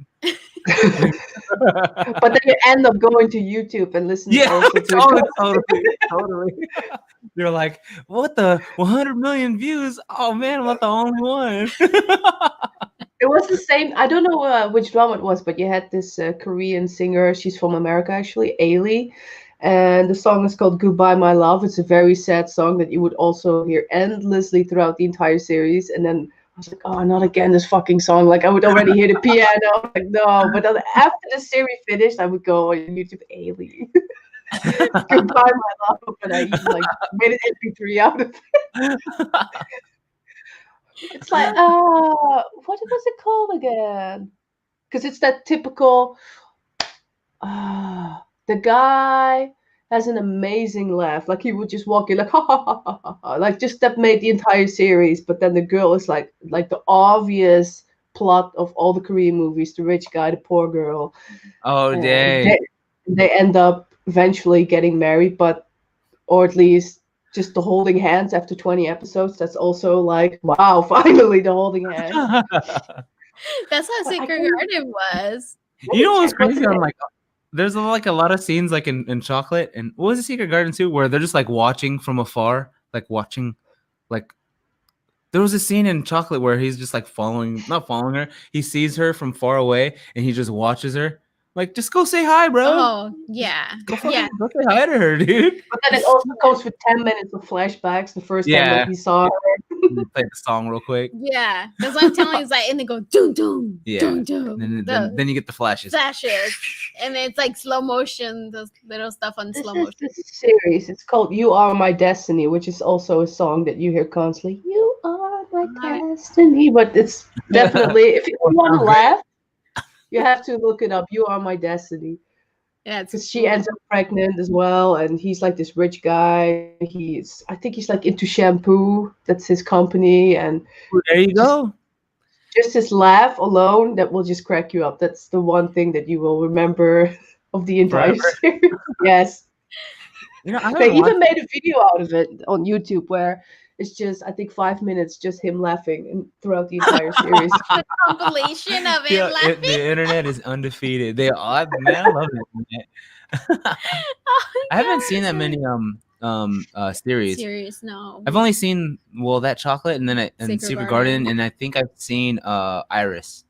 But then you end up going to YouTube and listening Yeah, also to totally. They're like, what the 100 million views? Oh man, I'm not the only one. It was the same. I don't know which drama it was, but you had this Korean singer. She's from America, actually, Ailey. And the song is called Goodbye, My Love. It's a very sad song that you would also hear endlessly throughout the entire series. And then I was like, oh, not again, this fucking song. Like, I would already hear the piano. Like, no. But then after the series finished, I would go on YouTube, Ailey. Goodbye, My Love. And I even, like, made an MP3 out of it. It's like, what was it called again? Because it's that typical, the guy has an amazing laugh. Like he would just walk in like ha ha ha ha ha, ha. Like just that made the entire series. But then the girl is like the obvious plot of all the Korean movies: the rich guy, the poor girl, Oh, and dang. they end up eventually getting married, but or at least just the holding hands after 20 episodes. That's also like, wow, finally the holding hands. That's how But I Secret can Garden was. let You me know what's check what's crazy? the I'm name. like, there's like a lot of scenes like in Chocolate and what was the Secret Garden too, where they're just like watching from afar, like watching, like there was a scene in Chocolate where he's just like not following her. He sees her from far away and he just watches her. Like, just go say hi, bro. Oh, yeah. Go Yeah. fucking go say hi to her, dude. But then it also comes with 10 minutes of flashbacks the first time that Yeah. he saw her. Play the song real quick. Yeah. That's what I'm telling you. It's like, and they go, doom, doom, Yeah. doom, doom. Then you get the flashes. Flashes. And it's like slow motion, those little stuff on This slow is motion. this series. It's called "You Are My Destiny," which is also a song that you hear constantly. You are my destiny, but it's definitely if you want to Sounds great. laugh, you have to look it up. You Are My Destiny, Yeah, it's because she ends up pregnant as well, and he's like this rich guy. I think he's like into shampoo. That's his company, and There you just go. just his laugh alone that will just crack you up. That's the one thing that you will remember of the entire Forever. series. Yes. You know, I They haven't watched even made a video out of it on YouTube where it's just, I think, 5 minutes just him laughing and throughout the entire series. a compilation of it Yeah, laughing. the internet is undefeated. They all, man, I love the internet. Oh, I haven't seen that God. many series. Serious, no. I've only seen that Chocolate and then and Secret Secret Garden. Garden, and I think I've seen Iris.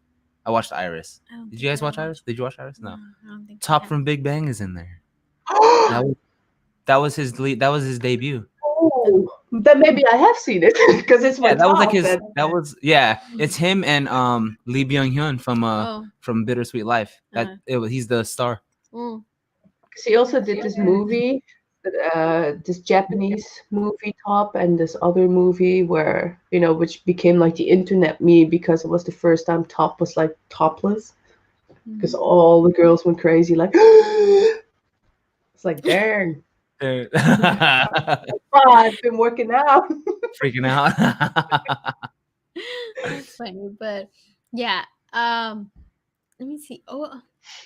I watched Iris. I don't Did think you guys I watch watched. Iris? Did you watch Iris? No, No. I don't think I Top have. from Big Bang is in there. That Oh, was that was his lead. That was his debut. then maybe I have seen it because it's my Yeah, that was like top. his. Then That was It's him and Lee Byung Hyun Oh, from Bittersweet Life. uh, He's the star. mm, 'cause he also did this movie, this Japanese movie Top, and this other movie where which became like the internet meme because it was the first time Top was like topless because mm. all the girls went crazy like. It's like, dang. Oh, I've been working out. Freaking out. That's funny, but yeah. Um, let me see. Oh,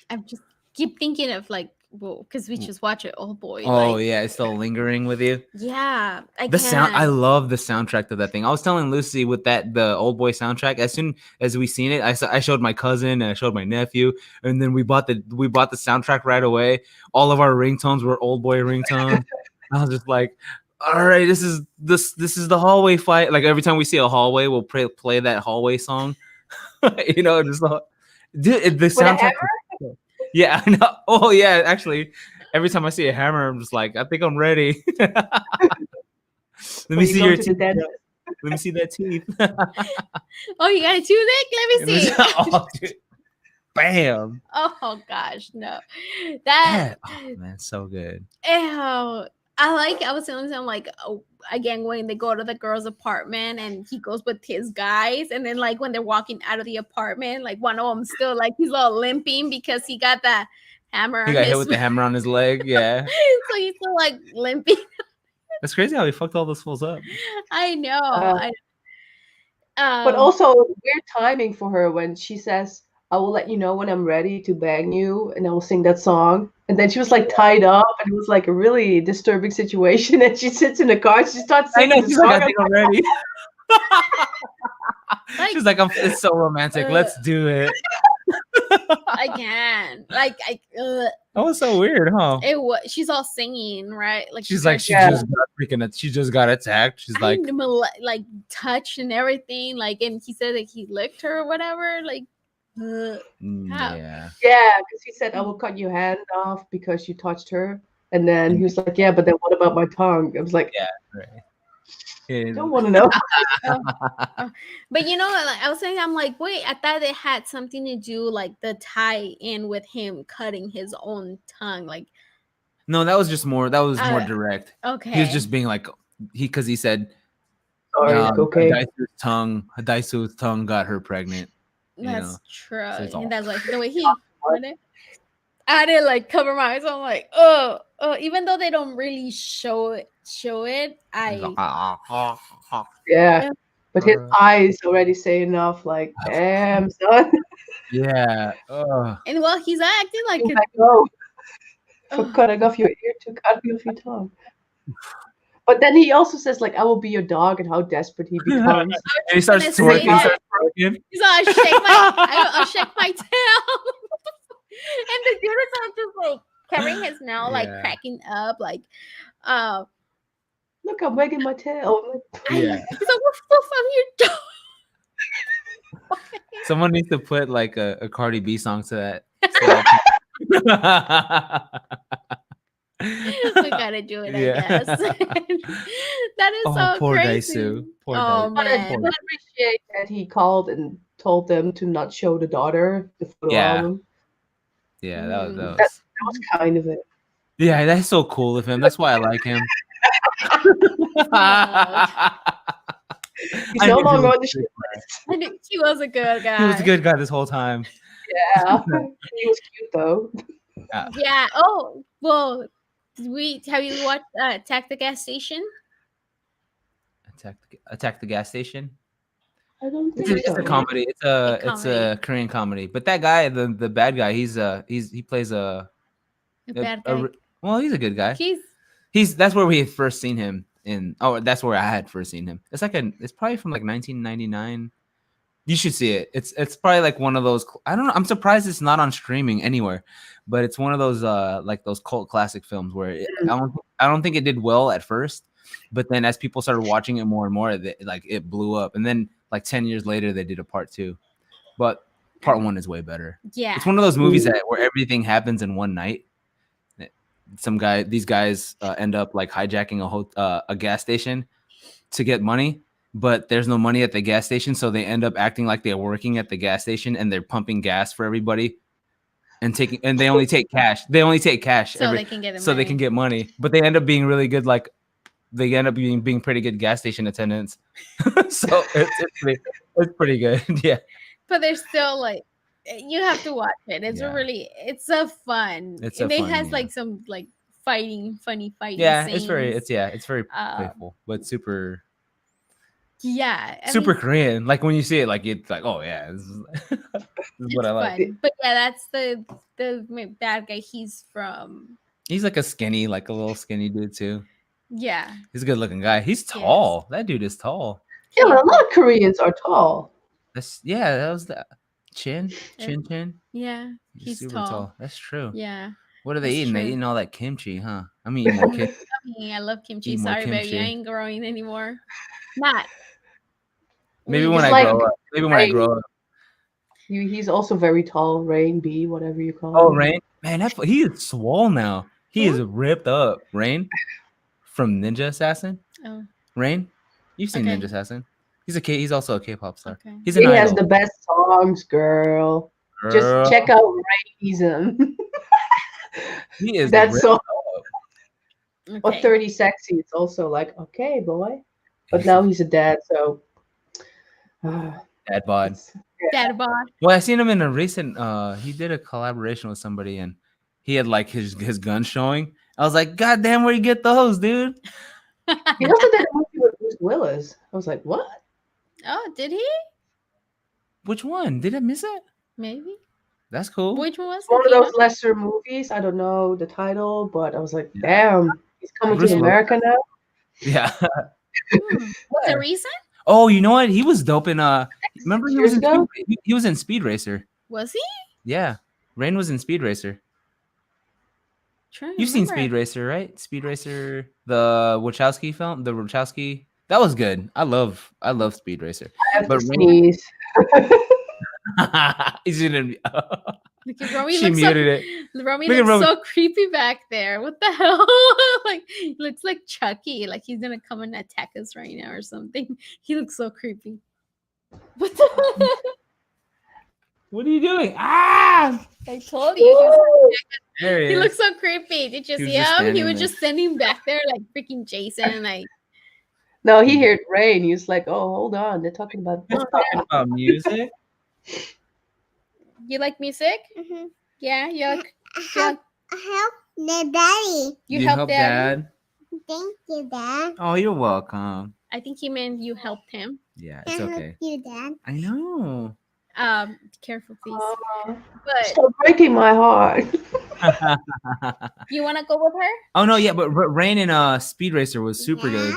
I'm just keep thinking of like, well, because we just watch it. Oh boy, Oh like, yeah, it's still lingering with you. yeah, I The sound, I can. love the soundtrack to that thing. I was telling Lucy with the Old Boy soundtrack. As soon as we seen it, I showed my cousin and I showed my nephew, and then we bought the soundtrack right away. All of our ringtones were Old Boy ringtones. I was just like, all right, this is the hallway fight. Like every time we see a hallway, we'll play that hallway song. Just dude, the With a soundtrack. Yeah, I know. Oh yeah, actually, every time I see a hammer, I'm just like, I think I'm ready. Let me when you see go your to the teeth. dentist. Let me see that teeth. Oh, you got a toothache? Let me see. Oh, dude. Bam. Oh gosh, no. That Oh man, so good. ew. I was telling him like, oh, again, when they go to the girl's apartment and he goes with his guys, and then like when they're walking out of the apartment, like one of them still like he's all limping because he got that hammer He on got hit his with the hammer on his leg. Yeah, so he's still like limping. that's crazy how he fucked all those fools up. I know. Uh, I but um also weird timing for her when she says, "I will let you know when I'm ready to bang you," and I will sing that song. And then she was like tied up, and it was like a really disturbing situation. And she sits in the car, she starts I know. singing the She's like, song. I I'm think I'm ready. like She's like, it's so romantic. uh, Let's do it. I can. Like That was so weird, huh? it was she's all singing, right? Like she She's like, starts Yeah. she just got attacked. She's like, I'm like touched and everything, like, and he said that he licked her or whatever, like, how? yeah. Yeah, because he said, "I will cut your hand off because you touched her." And then he was like, "Yeah, but then what about my tongue?" I was like, Yeah, right. "I don't want to know." Oh, oh. But like I was saying, I'm like, wait, I thought it had something to do like the tie in with him cutting his own tongue, like, No, that was just more. That was more uh, direct. He was okay, just being like, because he said, Sorry, it's okay. Daisu's tongue got her pregnant. that's true, So it's and all. that's like the way he put it. I didn't like cover my eyes. So I'm like, oh, even though they don't really show it, I Yeah, yeah. but But his eyes already say enough. Like, damn, son, Yeah. Oh. And well, he's acting like you a. let go for Oh, cutting off your ear to cutting off your tongue. But then he also says like, "I will be your dog," and how desperate he And becomes. he starts gonna twerking. say He starts that. twerking. He's like, I'll shake my tail. And the dude is like just like covering his mouth, like Yeah. cracking up, like, uh, Look, I'm wagging my tail. I'm like, Yeah. he's like, what the fuck are you Someone needs to put like a Cardi B song to that. So we gotta do it, I yeah. guess. That is Oh, so poor crazy. Daisu. Poor Oh Daisu. but I man. do appreciate that he called and told them to not show the daughter the photo Yeah. album. Yeah, Mm. that That, was. that was kind of it. Yeah, that's so cool of him. That's why I like him. Oh, He's I no knew he longer was on the a shit good list. I knew he was a good He was a guy. good guy this whole time. Yeah, he was cute though. Yeah. Oh well. Have you watched Attack the Gas Station? Attack the gas station. I don't It's think a, it's a so. comedy. A It's comedy. a Korean comedy. But that guy, the bad guy, he plays A a, bad a guy. re- well, he's a good guy. He's That's where we had first seen him in. Oh, that's where I had first seen him. It's probably from like 1999. You should see it. It's probably like one of those. I don't know. I'm surprised it's not on streaming anywhere, but it's one of those like those cult classic films where I don't think it did well at first, but then as people started watching it more and more, it blew up. And then like 10 years later, they did a part 2, but part 1 is way better. yeah. It's one of those movies that where everything happens in one night. These guys end up like hijacking a gas station to get money, but there's no money at the gas station, so they end up acting like they're working at the gas station and they're pumping gas for everybody and they only take cash. They only take cash So they can get the so they money. can get money, but they end up being really good. Like they end up being pretty good gas station attendants. So it's pretty good. Yeah. But they're still like, you have to watch it. It's Yeah. it's a fun. It's And a it fun, has yeah. like some like funny fighting Yeah, scenes. it's very Uh, playful, but super Yeah, I super mean, Korean. Like when you see it, like it's like, oh yeah, this is, this is what it's I like. fun. But yeah, that's the bad guy. He's from He's like a little skinny dude too. yeah. He's a good looking guy. He's tall. That dude is tall. Yeah, but a lot of Koreans are tall. That was the chin. Yeah, He's he's super tall. tall. That's true. Yeah. What are they That's eating? They true. eating all that kimchi, huh? I'm eating more kimchi. I love kimchi. Eat more Sorry, baby, kimchi. I ain't growing anymore. Not. Maybe We when just- I grow up. Maybe when I grow up. He's also very tall, Rain B, whatever you call Oh, him. Rain, man, he is swole now. He Who? is ripped up. Rain from Ninja Assassin. Oh, Rain, you've seen Okay. Ninja Assassin. He's also a K-pop star. okay. He's an He has idol. the best songs, girl. Just Girl, check out Raism. he is That ripped song. Okay. Or 30 Sexy. It's also like, okay, boy. But now he's a dad, so. Dad bod. Dad bod. Well, I seen him in a recent. He did a collaboration with somebody, and he had like his gun showing. I was like, God damn, where you get those, dude? He also did a movie with Bruce Willis. I was like, what? Oh, did he? Which one? Did I miss it? Maybe. That's cool. Which one was One it? of those lesser movies. I don't know the title, but I was like, damn, he's coming Bruce to Willis. America now. Yeah. Was it recent? Oh, you know what? He was dope in remember he was years in ago? he was in Speed Racer. Was he? Yeah. Rain was in Speed Racer. Trying to You've seen remember. Speed Racer, right? Speed Racer, the Wachowski film, the Wachowski. That was good. I love Speed Racer. I have But to sneeze. He's in Look at Romy. She Looks muted so, Romy Look at looks Romy. so creepy back there. What the hell? Like, he looks like Chucky. Like he's gonna come and attack us right now or something. He looks so creepy. What the? What are you doing? Ah! I told you. There He looks so creepy. Did you He was see just him? He standing was there. just standing back there like freaking Jason. Like, No, he heard Rain. He was like, oh, hold on. They're talking about He's talking about music. you like music? Mm-hmm. Yeah, you like, I help the daddy. you help Dad. Thank you, Dad. Oh, you're welcome. I think he meant you helped him. Yeah, it's okay. You, Dad. I know. Careful, please. Aw, But stop breaking my heart. you want to go with her? Oh no, yeah, but Rain in Speed Racer was super good.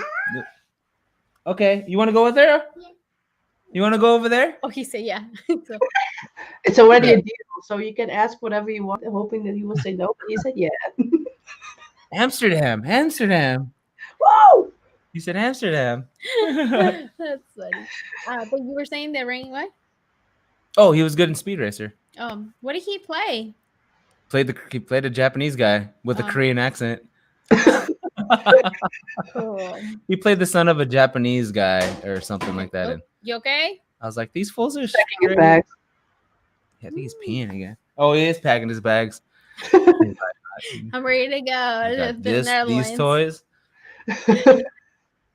Okay, you want to go with her? You want to go over there? Oh, he said yeah. So, It's already a deal, so you can ask whatever you want, hoping that he will say no. But he said yeah. Amsterdam, Amsterdam. Whoa! You said Amsterdam. that's funny. But you were saying that Rain what? Oh, he was good in Speed Racer. What did he play? He played a Japanese guy with a Korean accent. Cool. He played the son of a Japanese guy or something like that. Oh, And you okay? I was like, these fools are Checking his straight. bags. Yeah, I think he's peeing again. Oh, he is packing his bags. I'm ready to go. These toys.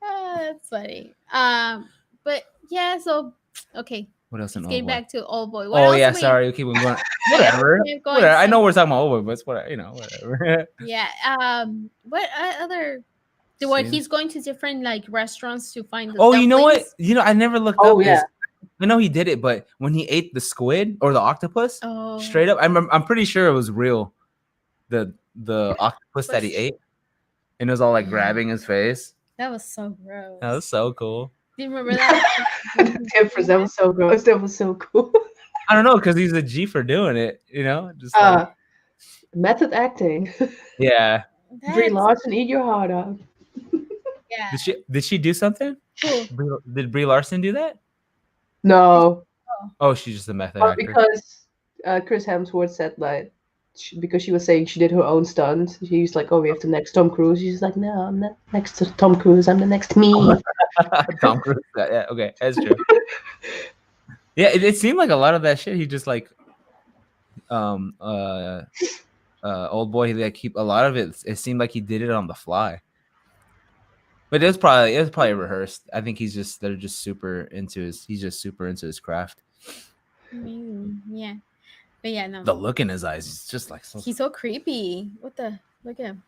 That's funny. But yeah, so okay. What else in Let's get Oldboy? back to Oldboy. What Oh else yeah, we- sorry, keep on going. Whatever. Keep going, Whatever. I know so- we're talking about Oldboy, but it's whatever. Whatever. Yeah. What other? What Scenes? he's going to different like restaurants to find the. Oh, you know what? dumplings? I never looked Oh up yeah. this. I know he did it, but when he ate the squid or the octopus, Oh, straight up, I'm pretty sure it was real. The octopus that he ate, and it was all like grabbing his face. that was so gross. That was so cool. Do you remember that? Difference. That was so gross. That was so cool. I don't know, because he's a G for doing it. Just Method acting. yeah. Brie Larson, eat your heart out. Yeah. Did she do something? Did Brie Larson do that? No. Oh, she's just a method Well, actor. because Chris Hemsworth said like because she was saying she did her own stunts. She's like, "Oh, we have the next Tom Cruise." She's like, "No, I'm not next to Tom Cruise. I'm the next me." Tom Cruise. Yeah, okay, that's true. Yeah, it seemed like a lot of that shit. He just like, old boy. Like keep a lot of it. It seemed like he did it on the fly. But it was probably rehearsed. I think he's just super into his craft. Yeah. But yeah, no. The look in his eyes is just like so. He's so creepy. What the? Look at him.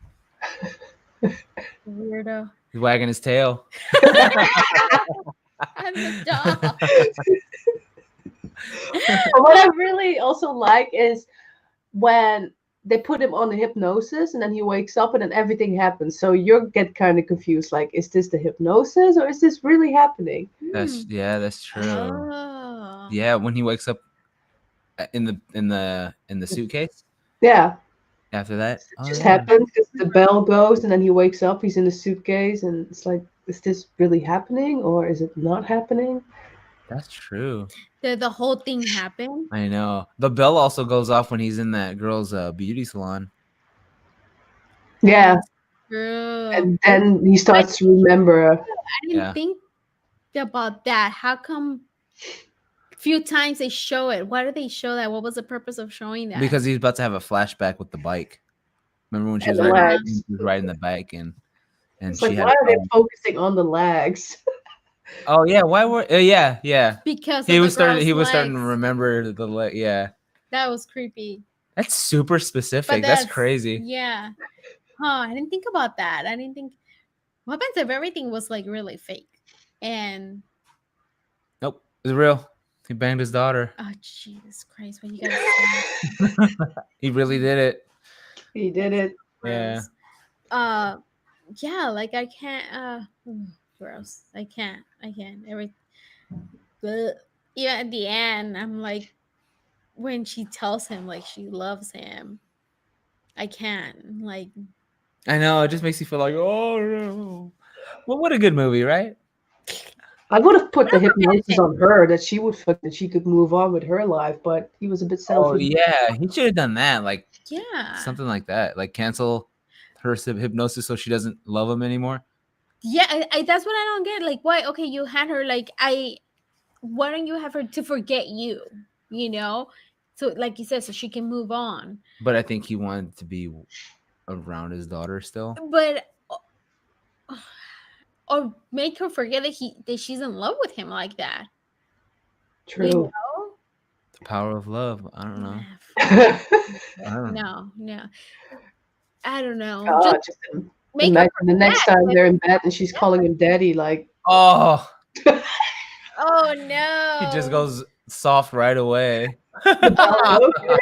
Weirdo. He's wagging his tail. I'm the dog. What I really also like is when they put him on the hypnosis and then he wakes up and then everything happens. So you get kind of confused. Like, is this the hypnosis or is this really happening? That's true. Oh. Yeah, when he wakes up in the suitcase. Yeah. After that, It just happens because the bell goes and then he wakes up. He's in the suitcase and it's like, is this really happening or is it not happening? That's true. The whole thing happened. I know. The bell also goes off when he's in that girl's beauty salon. Yeah. True. And then he starts to remember. I didn't think about that. How come few times they show it? Why do they show that? What was the purpose of showing that? Because he's about to have a flashback with the bike. Remember when she was riding the bike and it's she like, had why are they focusing on the legs? Oh yeah, why were yeah. Because he was starting to remember the leg. Yeah. That was creepy. That's super specific. That's crazy. Yeah. I didn't think about that. I didn't think what happens if everything was like really fake? And nope, it's real. He banged his daughter. Oh Jesus Christ! What you guys? He really did it. He did it. Yeah. Yeah. Like I can't. Gross. I can't. Yeah. At the end, I'm like, when she tells him like she loves him, I can't. Like. I know. It just makes you feel like, oh no. Well, what a good movie, right? I would have put the hypnosis on her that she would that she could move on with her life, but he was a bit selfish. Oh yeah, he should have done that. Like something like that. Like cancel her hypnosis so she doesn't love him anymore. Yeah, that's what I don't get. Like, why? Okay, you had her. Like, why don't you have her to forget you? You know, so like you said, so she can move on. But I think he wanted to be around his daughter still. But. Or make her forget that she's in love with him like that. True. You know? The power of love. I don't know. No. I don't know. God, just imagine the next time they're in bed and she's calling him daddy. Like, Oh, Oh he just no. goes soft right away. The Oh bellow.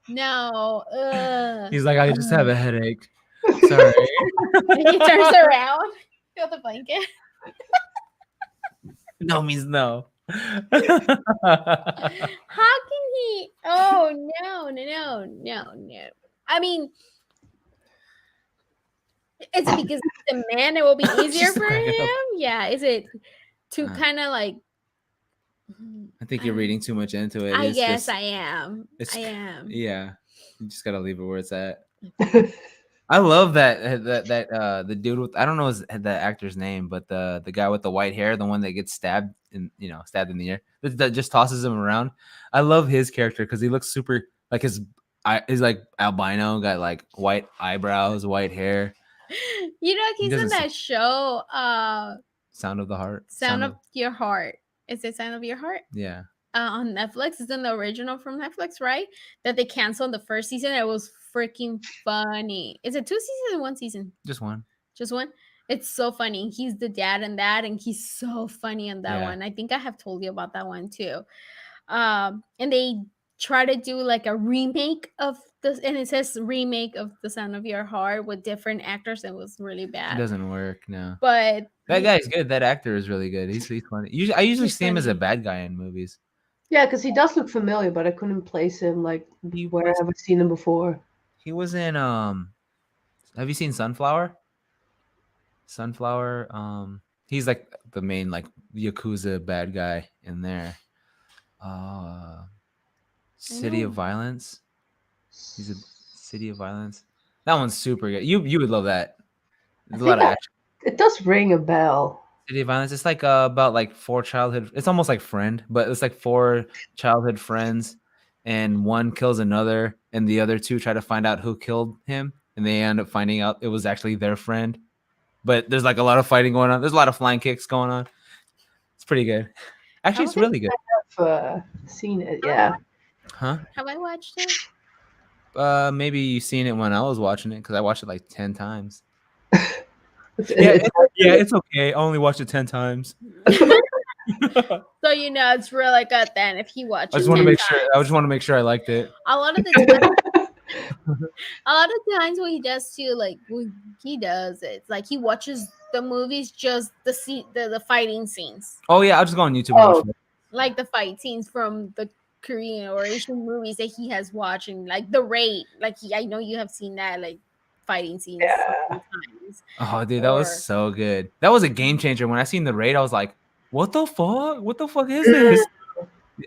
no. No. He's like, I just have a Ugh. headache. Sorry. And he turns around. Feel the blanket. No means no. How can he? Oh no, no, no, no, no. I mean, is it because he's a man it will be easier She's for cracking up. him? Yeah. Is it to Uh, kind of like I think I you're don't reading know. too much into it. I It's guess just, I am. it's, I am. yeah. You just gotta leave it where it's at. I love that the dude with, I don't know the actor's name, but the guy with the white hair, the one that gets stabbed in, stabbed in the ear, that just tosses him around. I love his character because he looks super like he's like albino, got like white eyebrows, white hair. You know, He he's in doesn't that show, Sound of the Heart, Sound of Your Heart. Is it Sound of Your Heart? yeah, On Netflix. It's in the original from Netflix, right? That they canceled the first season. It was freaking funny. Is it two seasons or one season? just one, Just one? It's so funny. He's the dad in that, and he's so funny in that yeah. one. I think I have told you about that one too. And they try to do like a remake of this, and it says remake of The Sound of Your Heart with different actors. It was really It bad, doesn't work. No, but that guy's good. That actor is really good. He's funny. I usually he's see him as a funny. bad guy in movies. Yeah, because he does look familiar, but I couldn't place him like He where was have I seen him before? he was in Have you seen Sunflower? Sunflower. He's like the main like yakuza bad guy in there. Uh, I City of know. Violence. He's a City of Violence. That one's super good. You would love that. I There's a lot think of action. it does ring a bell. City of Violence. It's like about like four childhood. It's almost like Friend, but it's like four childhood friends, and one kills another, and the other two try to find out who killed him, and they end up finding out it was actually their friend. But there's like a lot of fighting going on. There's a lot of flying kicks going on. It's pretty good. Actually, Have, I it's think really good. I've seen it. have I Yeah, watched, Huh? have I watched it? Maybe you seen it when I was watching it because I watched it like 10 times. it's, Yeah, it's hard yeah, to- it's okay. I only watched it 10 times. So you know it's really good then if he I watches just want to 10 make sure. I times. just want to make sure I liked it. A lot of the time, a lot of times what he does too, like when he does it, it's like he watches the movies just the fighting scenes, Oh yeah, I'll just go on YouTube and watch Oh, it. like the fight scenes from the Korean or Asian movies that he has watched, and like the Raid. Like I know you have seen that, like fighting scenes so yeah. many times. Oh, dude, that was Or so good. That was a game changer. When I seen the raid, I was like, "What the fuck? What the fuck is Mm. this?"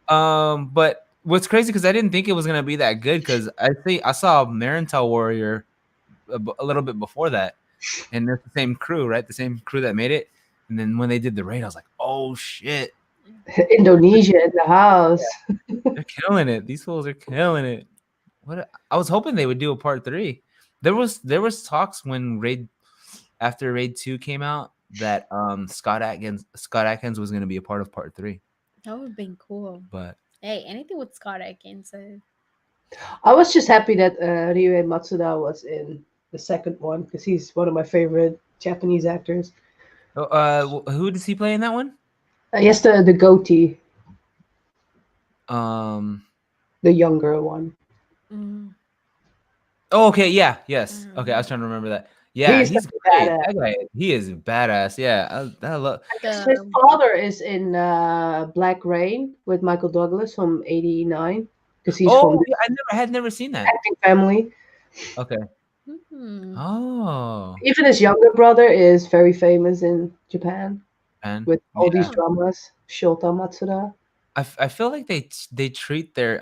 But what's crazy because I didn't think it was gonna be that good because I saw Marintel Warrior a little bit before that, and it's the same crew, right? The same crew that made it. And then when they did the raid, I was like, "Oh shit, Indonesia in the house. they're killing it! These fools are killing it!" I was hoping they would do a part 3. There was talks when raid after raid 2 came out that Scott Atkins was gonna be a part of part 3, that would have been cool. but Hey, anything with Scott Adkins. I was just happy that Ryue Matsuda was in the second one because he's one of my favorite Japanese actors. who does he play in that one? Yes, the goatee, Um. the younger one. Mm, Oh, okay. Yeah. Yes. Okay. I was mm. trying to remember that. Yeah, He's like he's a great. badass. That guy. He is badass. Yeah. I love. His The father is in Black Rain with Michael Douglas from '89 because he's from Oh, the yeah, I had never seen that. acting family. Okay. hmm. Oh. Even his younger brother is very famous in Japan And with all these yeah, Oh, dramas. Shota Matsuda. I feel like they treat their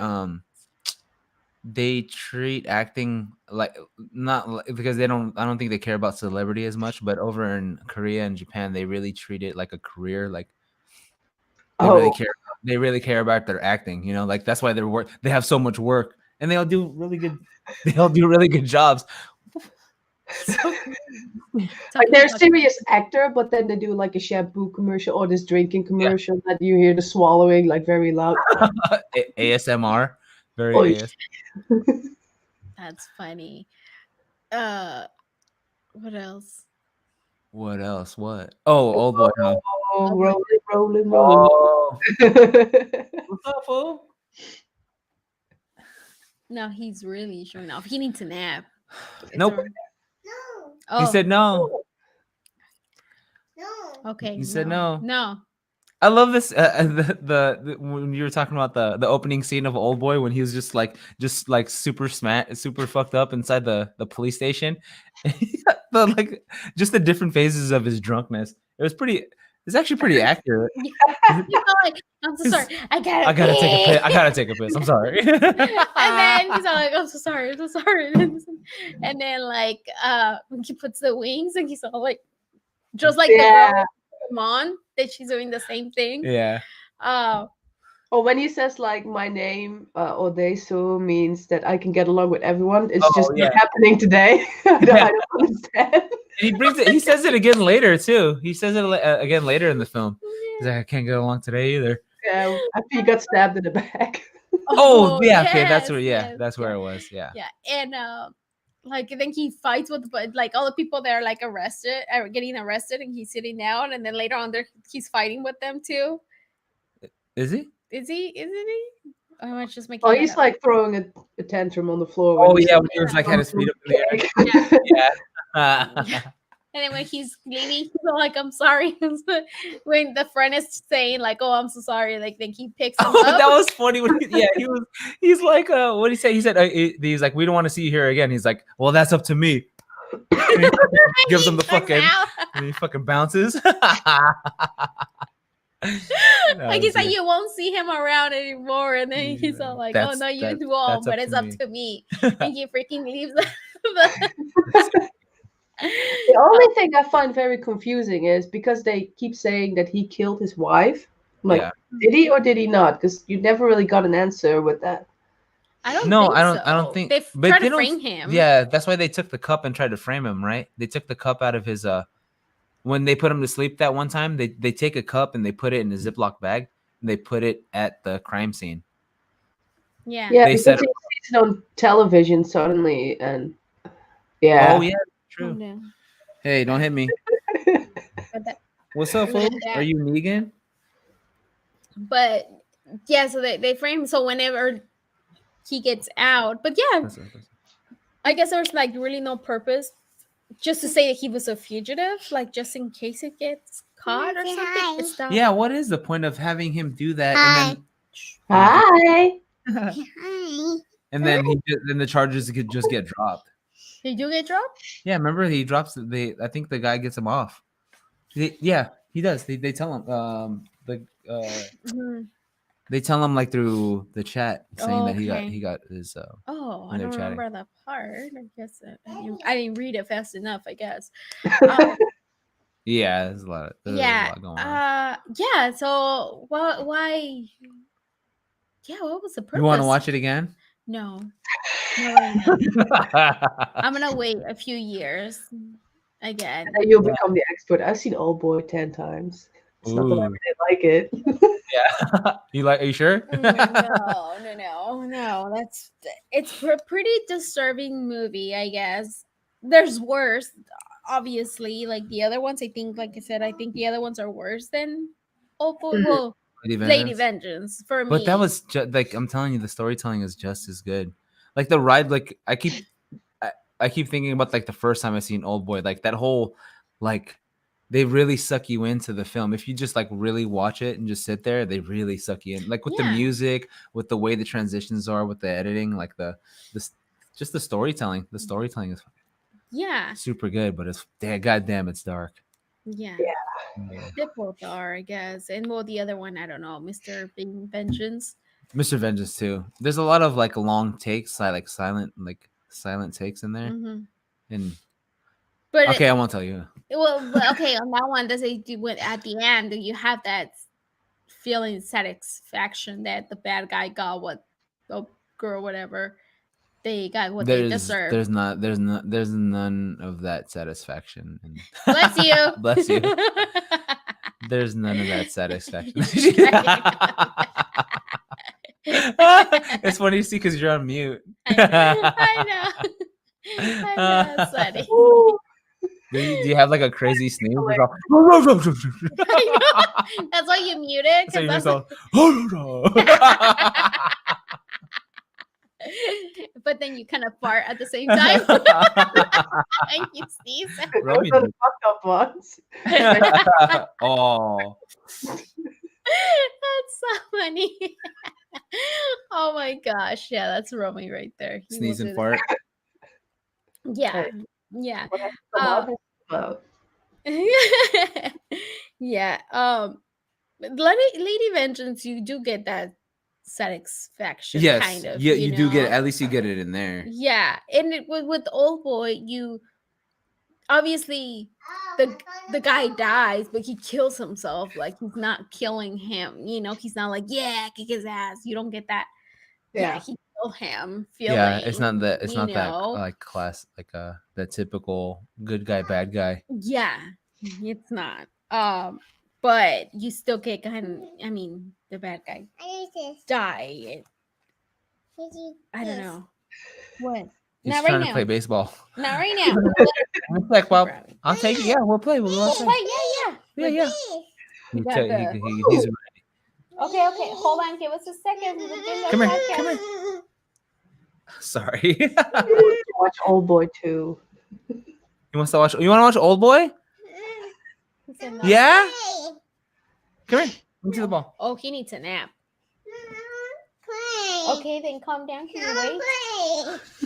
they treat acting like not because I don't think they care about celebrity as much, but over in Korea and Japan they really treat it like a career. Like they really Oh, care. They really care about their acting. Like that's why they have so much work, and they all do really good. They all do really good jobs. so cool. like Talking they're a about serious actor, but then they do like a shampoo commercial or this drinking Yeah, commercial that you hear the swallowing like very loud. ASMR, Oh, very AS. that's funny. Uh, what else? What else? What? Oh, old boy. Huh? Oh, Oh, rolling, rolling, rolling. Oh, what's up, fool? no, he's really showing off. He needs a nap. It's Nope. all right. He Oh, said no. okay. He said No, no. no. I love this. The when you were talking about the opening scene of Old Boy when he was just like super fucked up inside the police station, the like just the different phases of his drunkenness. It was pretty. It's actually pretty accurate. He's all like, I'm so sorry. I gotta I gotta take a pee. piss. I gotta take a piss. I'm sorry. And then he's all like, I'm so sorry. I'm so sorry. And then like when he puts the wings and he's all like, just like the Yeah. girl from on that she's doing the same thing. Yeah. Uh Or when he says like my name Odesu means that I can get along with everyone. It's Oh just yeah. not happening today. I Yeah. don't understand. He brings it. He says it again later too. He says it again later in the film. He's like, I can't get along today either. Yeah, after he got stabbed in the back. Oh yeah. Okay, that's yes, where. Yeah, yes, that's where yeah, it was. Yeah. yeah. And like then he fights with but like all the people that are like arrested are getting arrested and he's sitting down and then later on there he's fighting with them too. Is he? Is he? Isn't he? Or am I just making Oh, that he's up? like throwing a tantrum on the floor. Oh When he's yeah, when he was like had his feet up in the air. Yeah. Yeah. And then when he's leaving, he's all like, I'm sorry. When the friend is saying, like, oh, I'm so sorry, like then he picks him Oh, up. that was funny. When he's like, what did he say? He said, he's like, we don't want to see you here again. He's like, well, that's up to me. And he gives him the Turns fucking, out. and he fucking bounces. Like he's like, you won't see him around anymore. And then he's all like, oh no, you won't, but it's up to me. And he freaking leaves The only thing I find very confusing is because they keep saying that he killed his wife. I'm like, Yeah. did he or did he not? Because you never really got an answer with that. I don't No, think I don't. so. I don't think. They But try they to don't. frame him. Yeah, that's why they took the cup and tried to frame him. Right? They took the cup out of his. When they put him to sleep that one time, they take a cup and they put it in a Ziploc bag and they put it at the crime scene. Yeah. Yeah, They because said- he sees it on television suddenly, and yeah. Oh yeah, true. Hey, don't hit me. What's up, fool? Are you Negan? But yeah, so they frame so whenever he gets out, but yeah, I guess there's like really no purpose just to say that he was a fugitive, like just in case it gets caught or something. It's not- Yeah, what is the point of having him do that? And Hi. then then the charges could just get dropped. Did you get dropped? Yeah, remember he drops I think the guy gets him off. Yeah, he does. They tell him they tell him like through the chat saying that he got his oh, I they're don't chatting. remember that part. I guess I didn't read it fast enough, I guess. Yeah, there's a lot going on. Yeah, so why yeah, what was the purpose? You want to watch it again? No. No, right now. I'm gonna wait a few years again. And then you'll become the expert. I've seen Oldboy 10 times. It's not that I really like it. Yeah. Are you sure? No. It's a pretty disturbing movie, I guess. There's worse, obviously. Like the other ones, I think, like I said, I think the other ones are worse than Oldboy. Well, Lady Vengeance for me. But that was like I'm telling you, the storytelling is just as good. Like the ride, like I keep thinking about like the first time I seen Oldboy, like that whole like they really suck you into the film. If you just like really watch it and just sit there, they really suck you in. Like with the music, with the way the transitions are, with the editing, like just the storytelling. The storytelling is super good, but it's goddamn, it's dark. Yeah. They both are, I guess. And well, the other one, I don't know, Mr. Vengeance. Mr. Vengeance too. There's a lot of like long takes, like silent takes in there. And but okay, I won't tell you. Well, okay, on that one, does it do at the end? Do you have that feeling satisfaction that the bad guy got what the girl, whatever, they got what they deserve? There's none of that satisfaction. Bless you. Bless you. There's none of that satisfaction. It's funny to see because you're on mute. I know. That's funny. Do you have like a crazy sneeze? It's all- I know. That's why you mute it. So 'Cause you're just that's all, but then you kind of fart at the same time and you sneeze. Those Romy are the did. fucked up ones. Oh, That's so funny. Oh my gosh. Yeah, that's Romy right there. He will sneeze and do fart. that. Yeah. Hey, Yeah. what has Uh, to come out? yeah. Lady Vengeance, you do get that satisfaction, Yes, kind of, yeah, you do get. At least you get it in there. Yeah, and with Oldboy, you obviously the guy dies, but he kills himself. Like he's not killing him. He's not like kick his ass. You don't get that. Yeah, Yeah. he killed him. Yeah, Feeling. it's not that. It's You not that know. like class, like the typical good guy, bad guy. Yeah, it's not. But you still get I mean, the bad guy die. I don't know what. He's Not right trying to now. play baseball. Not right now. It's like, well, I'll take it. Yeah, we'll play. We'll go We'll outside. play. Yeah. Yeah. You He got took- the- he's Okay. Hold on. Give us a second. Come here. Sorry. I want to watch Oldboy too. You want to watch Oldboy? Yeah. Come here. Let me see the ball. Oh, he needs a nap. Okay, then calm down. Can you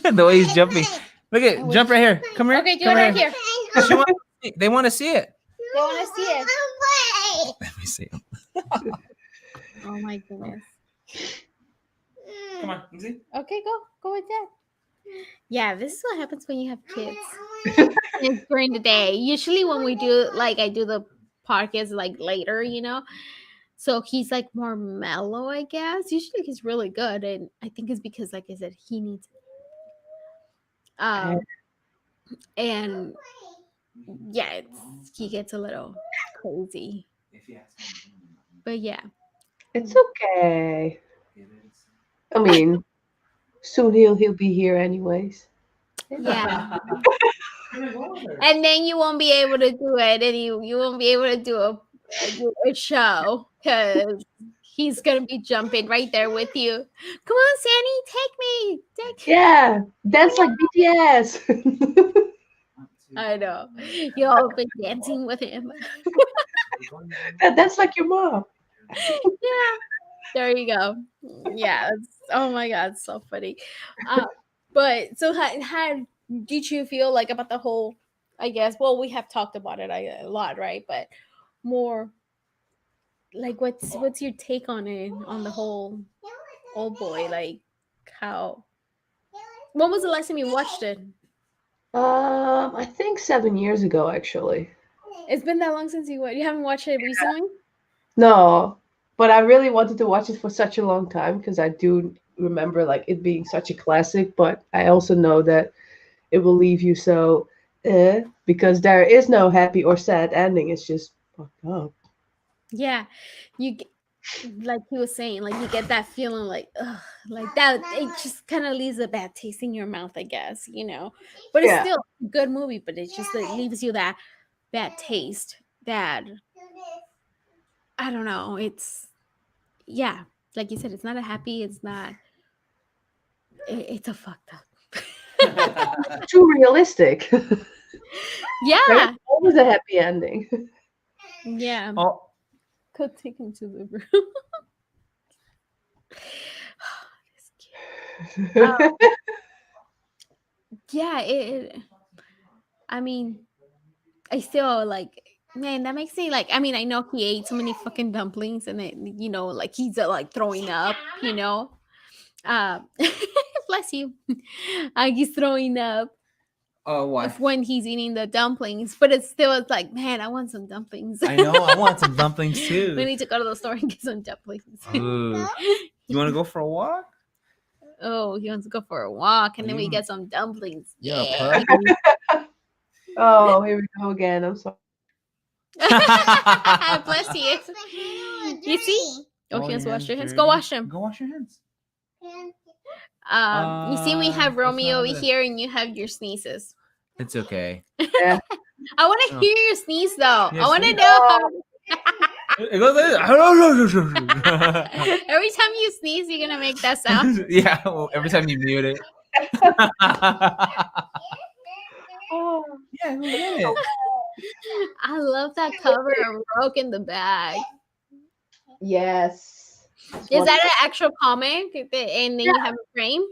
wait? The way he's jumping. Look at jump right here. Come here. Okay, do Come it right here. They want to see it. They want to see it. Let me see. Oh my goodness. Come on. See? Okay, go with that. Yeah, this is what happens when you have kids. It's during the day. Usually when we do I do the podcast later, So he's more mellow, I guess. Usually he's really good, and I think it's because, like I said, he needs. And yeah, he gets a little crazy. But yeah, It's okay. I mean, soon he'll be here anyways. yeah. And then you won't be able to do it, and you won't be able to do a show because he's gonna be jumping right there with you. Come on, Sandy, take me. Yeah, dance like BTS. I know. You'll all be dancing with him. That's like your mom. Yeah. There you go. Yeah. Oh my God, it's so funny. But so how did you feel about the whole? I guess. Well, we have talked about it a lot, right? But more what's your take on it, on the whole Oldboy? How? When was the last time you watched it? I think 7 years ago, actually. It's been that long since you haven't watched it recently. No, but I really wanted to watch it for such a long time because I do remember it being such a classic. But I also know that it will leave you so because there is no happy or sad ending. It's just fucked up. Yeah, like he was saying, you get that feeling ugh, that it just kind of leaves a bad taste in your mouth, I guess, but it's still a good movie, but it leaves you that bad taste that I don't know. It's like you said, it's not a happy, it's not it's a fucked up. Too realistic. Yeah. There's always a happy ending. Yeah. Oh. Could take him to the room. Yeah, I mean, I still man, that makes me I mean, I know he ate so many fucking dumplings and it, he's throwing up, bless you. He's throwing up Oh, why? when he's eating the dumplings, but it's man, I want some dumplings. I know. I want some dumplings too. We need to go to the store and get some dumplings. Ooh. You want to go for a walk? Oh, he wants to go for a walk, and then we get some dumplings. Yeah. Oh, here we go again. I'm sorry. Bless you. You see? Oh, he wants to wash your hands. Go wash them. Go wash your hands. You see, we have that's Romeo not over it. here, and you have your sneezes. It's okay. Yeah. I want to Oh. hear you sneeze though. Yeah, I want to sneeze. know how. It goes like this. Every time you sneeze, you're gonna make that sound. Yeah, well, every time you mute it. Oh, Yeah, go get it. I love that cover of Rogue in the bag. yes. It's Is that wonderful. an actual comic? And then you have a frame?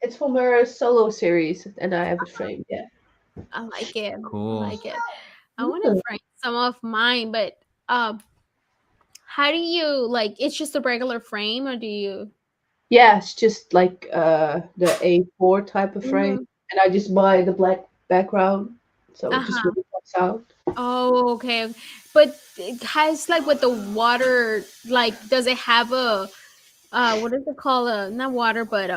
It's from her solo series, and I have it framed. Yeah. I like it. I Cool. like it. I want to frame some of mine, but how do you like? It's just a regular frame, or do you? Yeah, it's just like the A4 type of frame, Mhm. and I just buy the black background, so it just Uh-huh. really pops out. Oh, okay. But it has like with the water, like does it have a what is it called? Not water, but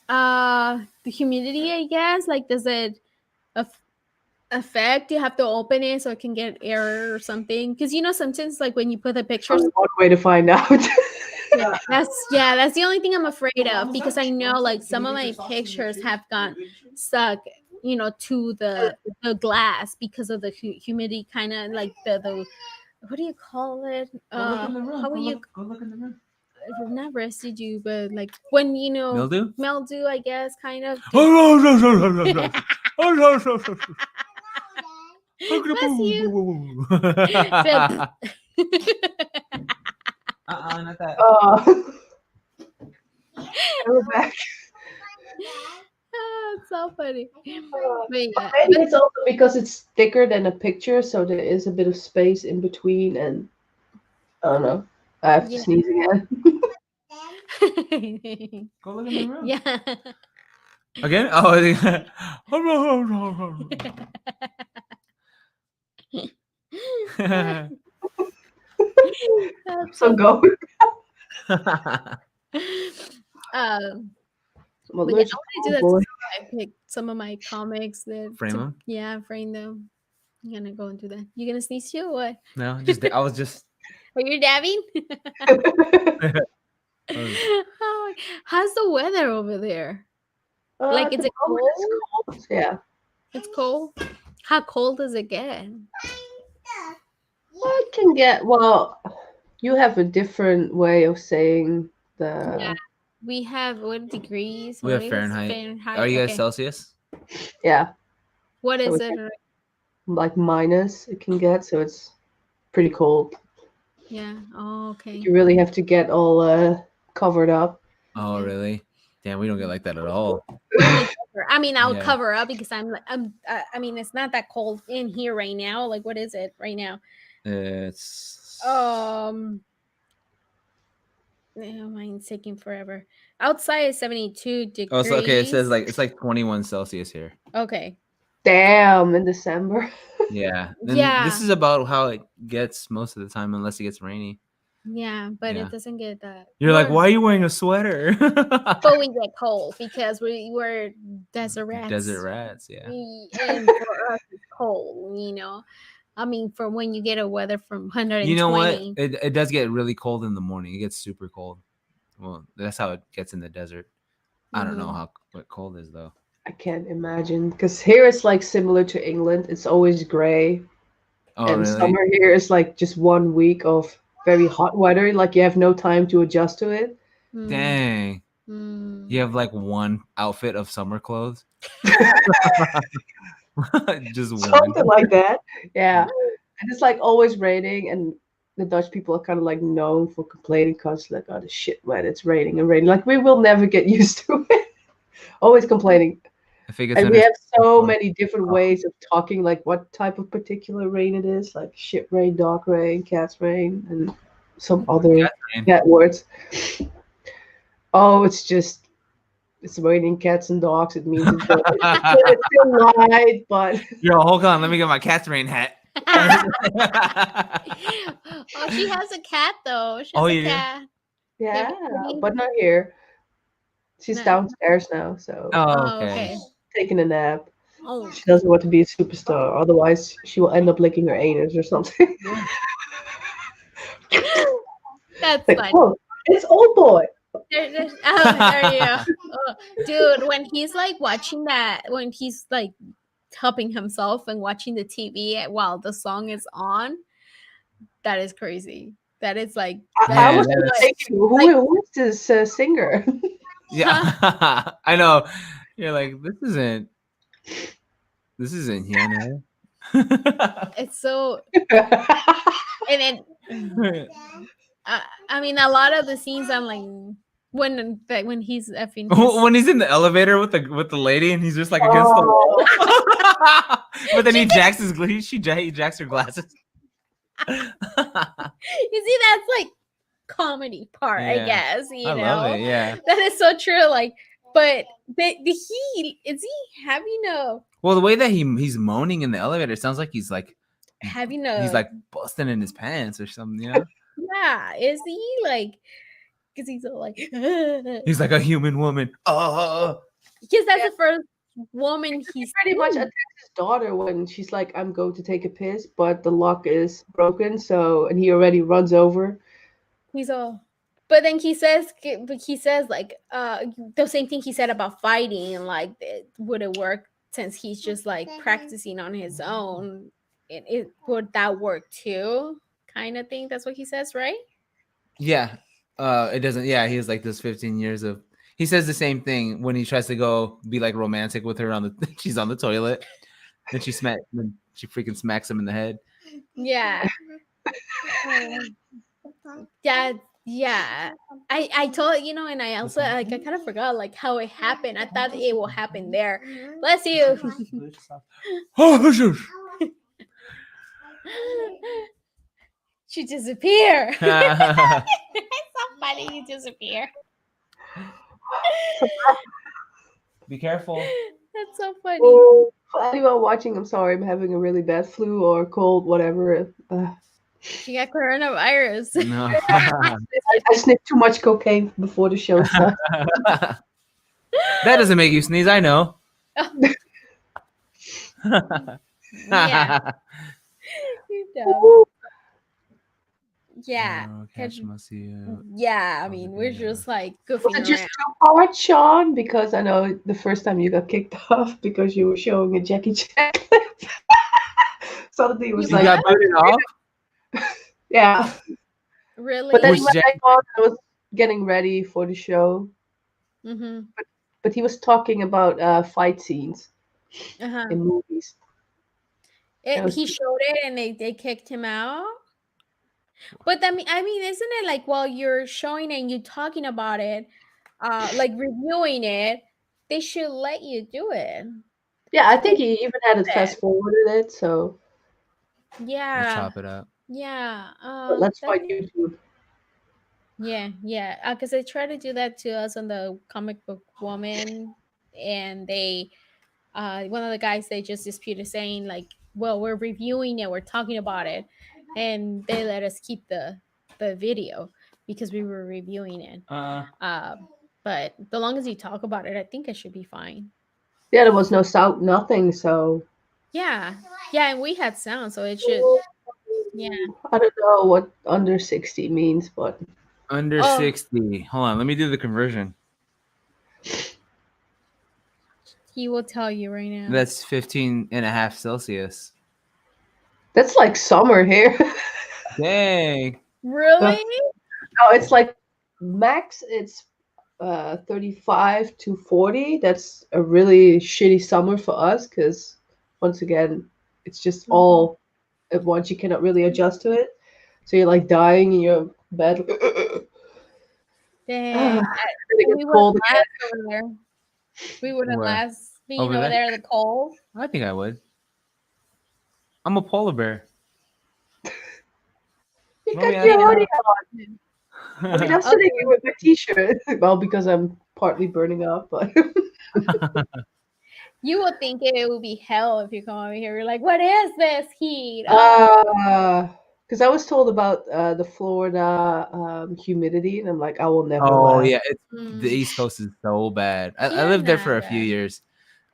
the humidity, I guess. Like does it aff- affect? You have to open it so it can get air or something. Because sometimes like when you put the pictures. Only one way to find out. That's the only thing I'm afraid of, because I know like some of my pictures have gone stuck, to the glass because of the humidity, kind of like the what do you call it? Go look in the room. How will you Go look in the room. not residue, but like when Mildew? I guess, kind of. Bless you. Phil. Not that. Oh, we're back. It's so funny. Uh, But yeah, Maybe it's also because it's thicker than a picture, so there is a bit of space in between, and I don't know. I have to yeah. sneeze again. Go look in the room. Yeah. Again? Oh, That's So so go. um I'm but yeah, allergic I want to to do that. Oldboy. I picked some of my comics Frame them? yeah, frame them. I'm gonna go and do that. You gonna sneeze too, or what? No, I was just. Are you dabbing? Oh, how's the weather over there? Like, At is the it moment cold? it's cold. Yeah. It's cold. How cold does it get? Well, it can get, well, you have a different way of saying Yeah, the, we have what degrees? We What have is Fahrenheit. Fahrenheit? Are you guys Okay, Celsius? yeah. what So is it's it? like minus it can get, so it's pretty cold. Yeah. Oh, okay. You really have to get all covered up. Oh, Yeah. really? Damn, we don't get like that at all. We're in the desert. I mean, I'll Yeah. cover up because I mean, it's not that cold in here right now. Like, what is it right now? It's. Mine's taking forever. Outside is 72 degrees. Oh, so okay. It says it's like 21 Celsius here. Okay. Damn, in December. Yeah. And Yeah. This is about how it gets most of the time, unless it gets rainy. Yeah, but Yeah. it doesn't get that. You're like, why are you wearing a sweater? But we get cold because we're desert rats. Desert rats, yeah. And for us, it's cold. I mean, for when you get a weather from 120. You know what? It does get really cold in the morning. It gets super cold. Well, that's how it gets in the desert. I don't know what cold is though. I can't imagine, because here it's like similar to England. It's always gray, Oh, and really? summer here is like just 1 week of very hot weather. Like you have no time to adjust to it. Dang. Mm. You have like one outfit of summer clothes. Just one. Something like that. Yeah. And it's like always raining, and the Dutch people are kind of like known for complaining constantly, like, oh, the shit, when it's raining and raining. Like, we will never get used to it. Always complaining. I think it's And we have so understandable. many different ways of talking, like what type of particular rain it is, like shit rain, dog rain, cat's rain, and some other Cat's rain? cat words. Oh, it's raining cats and dogs. It means it's still light, but Yo, hold on. Let me get my cat's rain hat. Oh, she has a cat though. She has Oh, a you do? cat. yeah, Maybe- but not here. She's No. downstairs now, so Oh, Oh, okay. taking a nap. Oh, She doesn't want to be a superstar, otherwise she will end up licking her anus or something. that's Like, funny. oh, it's Oldboy. There you go. Oh, dude, when he's like watching that, when he's like helping himself and watching the TV while the song is on. That is crazy. That is like I Man, was that's just that's thinking, like who is this singer? yeah. huh? I know. You're like, this isn't Hyuna. It's so and then I mean a lot of the scenes I'm like when he's effing his When he's in the elevator with the lady and he's just like against the Oh, wall. But then she he just jacks his he jacks her glasses. you see that's like comedy part, I Yeah. guess, I love it. Yeah. that is so true. Like, but he is he Well, the way that he's moaning in the elevator, it sounds like having he's a like busting in his pants or something, you know? yeah, is he like because he's all like He's like a human woman. Oh. because that's yeah. the first woman He he's pretty much seen. attacks his daughter when she's like, "I'm going to take a piss," but the lock is broken, and he already runs over. He's all but then he says like the same thing he said about fighting and like would it work since he's just like practicing on his own, it would that work too, kind of thing. That's what he says, right? Yeah. It doesn't. Yeah, he has like this 15 years of. He says the same thing when he tries to go be like romantic with her on the. She's on the toilet, and then she freaking smacks him in the head. Yeah. Yeah, yeah. I told and I also like I kind of forgot like how it happened. I thought it will happen there. Bless you. Oh, shush. She disappear. It's so funny you disappear. Be careful. That's so funny. Oh, for anyone watching, I'm sorry, I'm having a really bad flu or cold, whatever. She got coronavirus. No. I sniffed too much cocaine before the show started. That doesn't make you sneeze. I know. Yeah. You know. Yeah. Oh, catch must see you. Yeah. I Oh, mean, the we're video. just like Was goofing it just around. 2 parts, Sean? Because I know the first time you got kicked off because you were showing a Jackie Chan clip. Suddenly it was You You like, got booted off? yeah. Really? But then Which when I Jackie? thought I was getting ready for the show, Mm-hmm. but he was talking about fight scenes Uh-huh. in movies. That was He showed it and they kicked him out. But I mean, isn't it like while you're showing it and you talking about it, like reviewing it, they should let you do it. yeah, I They think he even had it should. fast forwarded it, so Or Yeah. chop it up. Yeah. but let's That's fight YouTube. yeah. Because they try to do that to us on the comic book woman, and they one of the guys they just disputed saying like, well, we're reviewing it, we're talking about it, and they let us keep the video because we were reviewing it. But the long as you talk about it, I think it should be fine. Yeah, there was no sound, nothing, so Yeah, and we had sound, so it should. Yeah. I don't know what under 60 means, but Under Oh, 60. Hold on. Let me do the conversion. he will tell you right now. That's 15.5 Celsius. that's like summer here. Dang. Really? No, it's like max. It's 35 to 40. That's a really shitty summer for us because once again, it's just all at once. You cannot really adjust to it, so you're like dying in your bed. Dang. Then it We gets wouldn't cold again. last over there. We wouldn't Where? last being Over over there? there in the cold. I think I would. I'm a polar bear. You Let me got your ask hoodie you. on. I mean, I'm sitting here with my t-shirt. Well, because I'm partly burning up, but You would think it would be hell if you come over here. You're like, what is this heat? because I was told about the Florida humidity, and I'm like, I will never Oh last. yeah, the East Coast is so bad. I You're lived there not for a few bad. years.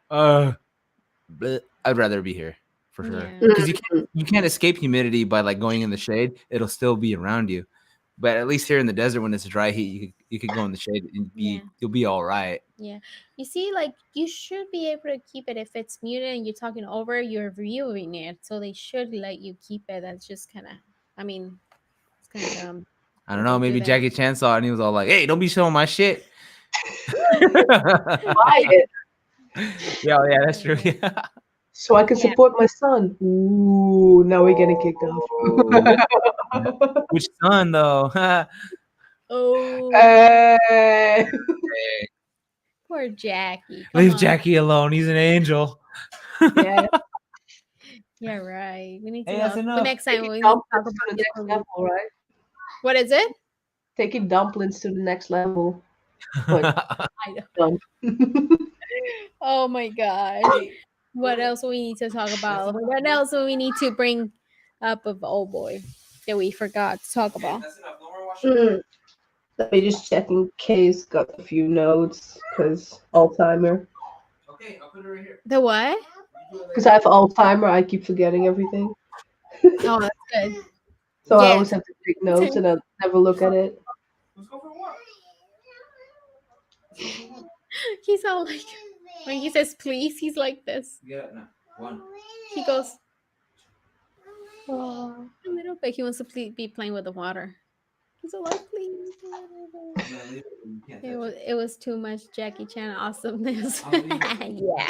But I'd rather be here for sure Yeah. because you can't escape humidity by like going in the shade. It'll still be around you. But at least here in the desert, when it's dry heat, you could go in the shade and Yeah. you'll be all right. Yeah. You see, like you should be able to keep it if it's muted and you're talking over, you're viewing it. So they should let you keep it. That's just kind of, I mean, it's kind of dumb I don't that know. they do Maybe that. Jackie Chan saw it and he was all like, "Hey, don't be showing my shit." Buy it Yeah, yeah, that's true. Yeah. so I can Yeah. support my son. Ooh, now we're getting kicked off. Oh, which son though? Oh, Hey. poor Jackie. Come Leave on. Jackie alone. He's an angel. Yeah, Yeah, right. We need to Hey, that's go. But enough. next time taking we need to talk dumplings about to the this next movie. level, right? What is it? Taking dumplings to the next level. But I dumb. Oh my gosh. What else do we need to talk about? What else do we need to bring up of Old Boy that we forgot to talk about? That's enough. No more washing. Mm, Let me just check in case. Got a few notes because Alzheimer. Okay, I'll put it right here. The what? Because I have Alzheimer, I keep forgetting everything. Oh, that's good. So I Yes. always have to take notes and I never look at it. Let's go for a walk. He's all like, when he says please, he's like this. Get up now. One. He goes, oh, a little bit. He wants to be playing with the water. He's all like, please. I'm gonna leave it. You can't touch it. It was too much Jackie Chan awesomeness. I'll leave it. Yeah,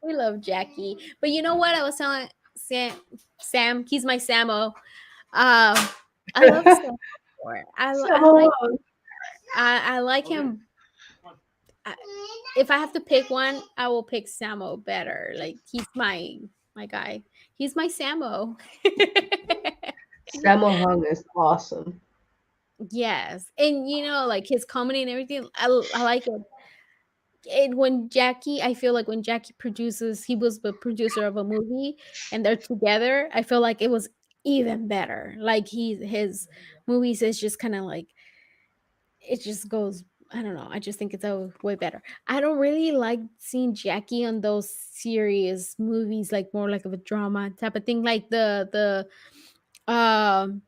we love Jackie. But you know what? I was telling Sam, he's my Samo. I love Sam. I like him. I, if I have to pick one, I will pick Samo better. Like he's my guy. He's my Samo. Sammo Hung is awesome. Yes, and you know, like his comedy and everything. I like it. And when Jackie, I feel like when Jackie produces, he was the producer of a movie, and they're together. I feel like it was even better. Like his movies is just kind of like it just goes. I don't know. I just think it's way better. I don't really like seeing Jackie on those serious movies, like more like of a drama type of thing, like um,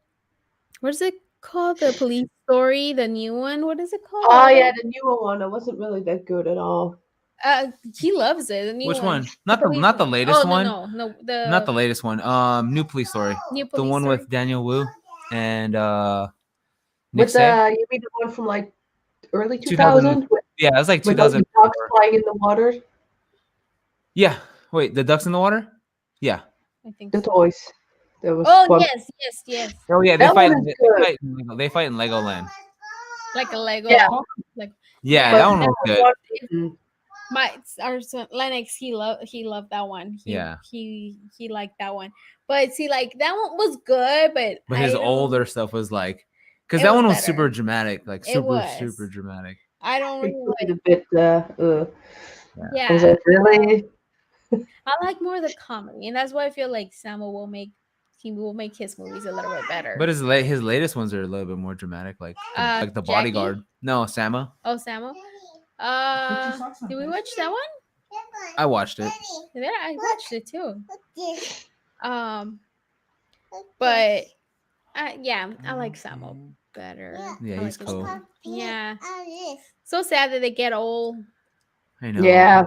what is it called? The Police Story, the new one. What is it Oh called? yeah, the newer one. I wasn't really that good at all. He loves it. The new Which one. one? Not the Police not the one. latest Oh no one. no Not the the latest one. New Police Story. new The Police one Story. with Daniel Wu and Nick With Say. you mean the one from like early 2000. 2000 Yeah, it was like with all the 2004. ducks flying in the water? Yeah. Wait, the ducks in the water? Yeah. I think The so. toys. There was Oh one. yes. Oh yeah, That one is good. They fight in Legoland. Like a Lego. Yeah. Like Yeah, But that one that was good. one, our son Lennox, he loved that one. Yeah. He liked that one. But see, like that one was good, but But his I don't- older stuff was like, because It that was one was better. super dramatic, like It super was. dramatic. I don't it really took like. it a bit. I was Yeah, like, really? I like more the comedy, and that's why I feel like Samuel will make his movies a little bit better. But his latest ones are a little bit more dramatic, like the Jackie? Bodyguard. No, Sama. Oh, Samuel. Did we watch that one? I watched it. Yeah, I watched it too. But yeah, I like Samuel better. Yeah, I he's like his cool. comedy. Yeah. So sad that they get old I know. Yeah.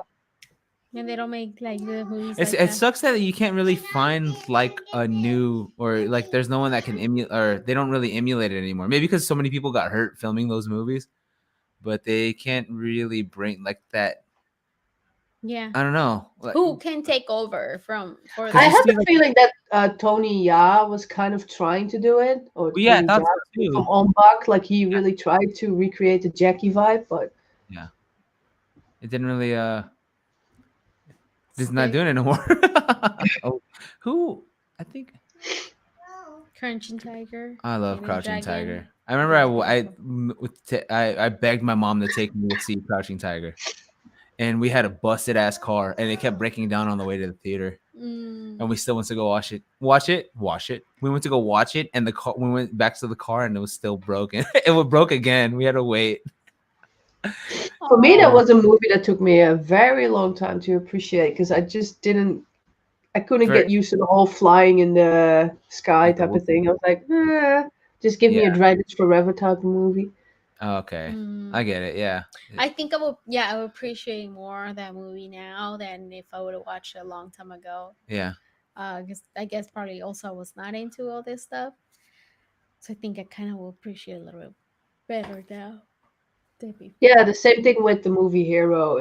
and they don't make like the movies It like that. sucks that you can't really find like a new or like there's no one that can emulate or they don't really emulate it anymore. Maybe because so many people got hurt filming those movies, but they can't really bring like that. Yeah. I don't know. Like, Who can take over for I you have see, the like- feeling that Tony Ya was kind of trying to do it, or Well, yeah, Tony that's Ya so from too. Ombak, like he really tried to recreate the Jackie vibe, but Yeah, it didn't really. It's not Stick. doing it anymore. Oh, who? I think Crouching Tiger. I love Hidden Crouching Dragon. Tiger. I remember I begged my mom to take me to see Crouching Tiger, and we had a busted ass car, and it kept breaking down on the way to the theater, and we still went to go watch it. We went to go watch it, and we went back to the car, and it was still broken. It was broke again. We had to wait. for me, that Aw. was a movie that took me a very long time to appreciate because I just I couldn't Very- get used to the whole flying in the sky Like the type of thing. I was like, Just give me a Yeah. Dragons Forever type of movie. Okay. I Mm. get it. Yeah. I think I will. Yeah, I would appreciate more that movie now than if I would have watched it a long time ago. Yeah. Because I guess probably also I was not into all this stuff, so I think I kind of will appreciate a little bit better now than Yeah, before. the same thing with the movie Hero.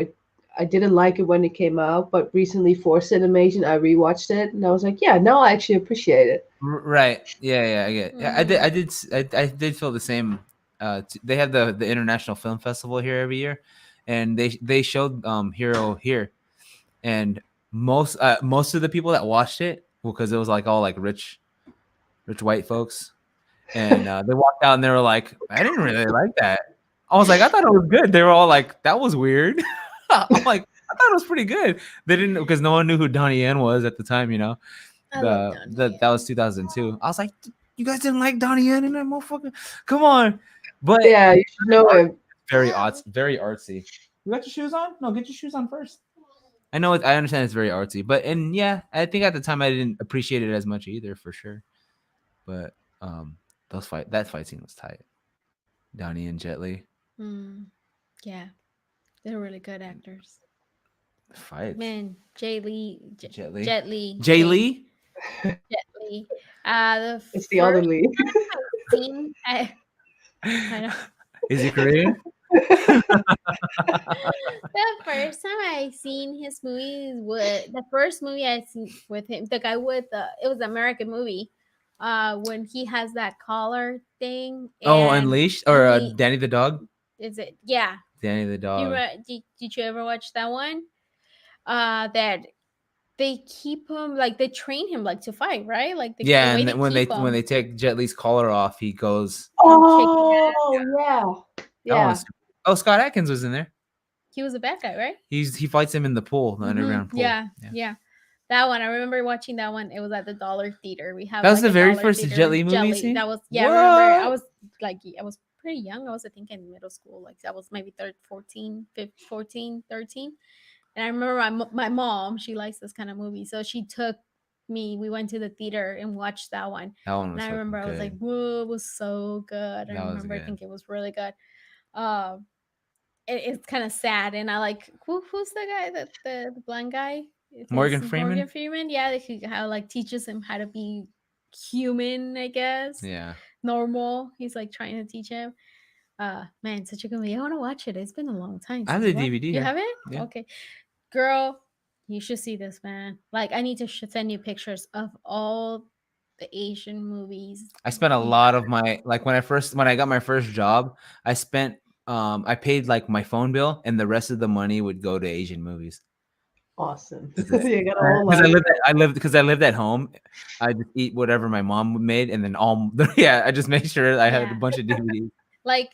I didn't like it when it came out, but recently for CinemAsian, I rewatched it and I was like, yeah, now I actually appreciate it. Right. Yeah. Yeah. I get. It. Yeah, I did. Mm-hmm. I did feel the same. They have the International Film Festival here every year, and they showed Hero here, and most of the people that watched it, because it was like all like rich white folks, and they walked out and they were like, I didn't really like that. I was like, I thought it was good. They were all like, that was weird. I'm like, I thought it was pretty good. They didn't, because no one knew who Donnie Yen was at the time. I love Donnie That was Yen. 2002. I was like, you guys didn't like Donnie Yen and that motherfucker? Come on. But Yeah, you should know him. very artsy. You got your shoes on? No, get your shoes on first. I know I understand it's very artsy, but and yeah, I think at the time I didn't appreciate it as much either, for sure. But that fight scene was tight. Donnie and Jet Li Mm, yeah, they're really good actors. fights. Man, Jay Lee, Jet Li, Jet Lee, Jay Lee. Jet Lee. The It's the other first lead. scene, I know. Is he Korean? The first time I seen his movies was the first movie I seen with him. The guy with the it was an American movie. When he has that collar thing Oh, and Unleashed or only Danny the dog. is it yeah. Danny the dog. Did you ever watch that one? That they keep him like they train him like to fight, right? Like the Yeah, way and they then when keep when him, they take Jet Li's collar off, he goes. he kick. Oh, yeah. That one Yeah. was. Oh, Scott Atkins was in there. He was a bad guy, right? He fights him in the pool, the underground pool. Yeah, Yeah, yeah. That one, I remember watching that one. It was at the Dollar Theater. We have that was like the a very Dollar first Jet Theater Li movie you jelly. seen. That was yeah. I remember I What? was like I was pretty young. I was I think in middle school. Like that was maybe 13, 14, 15, 14, 13. And I remember my mom. She likes this kind of movie, so she took me. We went to the theater and watched that one. That one And was I remember fucking I was like, good. "Whoa, it was so good." I That was remember I good. think it was really good. Uh, it's kind of sad, and I like who's the guy that the blind guy? It is Morgan Morgan Freeman. Freeman. Yeah, he how like teaches him how to be human, I guess, Yeah, normal. He's like trying to teach him. Man, such a good movie. I want to watch it. It's been a long time I have since the what DVD you here. have it? Yeah, Okay, girl, you should see this, man. Like I need to send you pictures of all the Asian movies. I spent a You lot of my like when I got my first job, I spent I paid like my phone bill, and the rest of the money would go to Asian movies. Awesome. Because You got a whole life. I lived at home. I just eat whatever my mom made, and then all yeah, I just made sure I had a yeah. bunch of DVDs. Like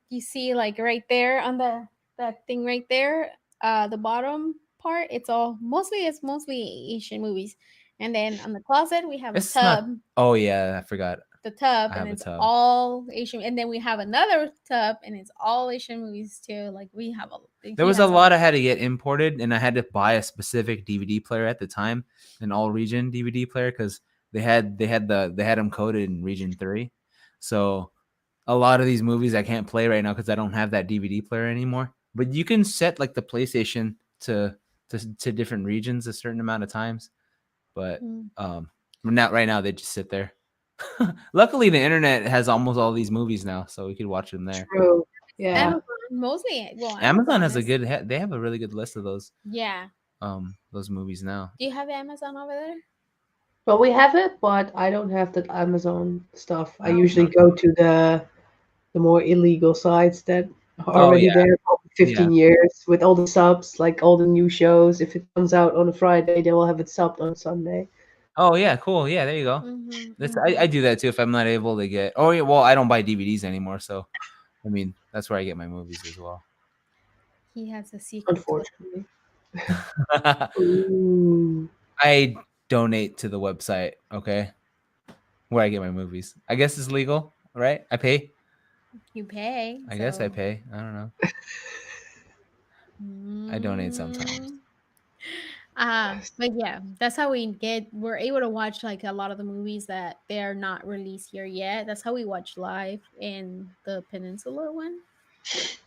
you see like right there on the that thing right there, the bottom part, it's mostly Asian movies. And then on the closet we have a It's not. tub, Oh yeah, I forgot. I and have a it's tub. all Asian, and then we have another tub and it's all Asian movies too. Like we have a There he was a has a lot I had to get imported, and I had to buy a specific DVD player at the time, an all region DVD player, because they had them coded in region 3. So a lot of these movies I can't play right now because I don't have that DVD player anymore. But you can set like the PlayStation to different regions a certain amount of times. But Mm. not right now, they just sit there. Luckily, the internet has almost all these movies now, so we could watch them there. True. Yeah. Amazon mostly. Well, Amazon Amazon has a is they have a really good list of yeah. those movies now. Do you have Amazon over there? Well, we have it, but I don't have the Amazon stuff. I Oh, usually okay. go to the more illegal sites that are Oh already yeah, there for yeah. 15 years with all the subs, like all the new shows. If it comes out on a Friday, they will have it subbed on Sunday. Oh yeah, cool. Yeah, there you go. Mhm. I Mhm. do that too if I'm not able to get. Oh yeah, well I don't buy DVDs anymore, so I mean that's where I get my movies as well. He has a secret clip. Unfortunately. Ooh. I donate to the website, okay, where I get my movies. I guess it's legal, right? I pay. You pay, I guess I so pay. I don't know. I donate sometimes. mm, But yeah, that's how we're able to watch like a lot of the movies that they're not released here yet. That's how we watch live in the Peninsula one.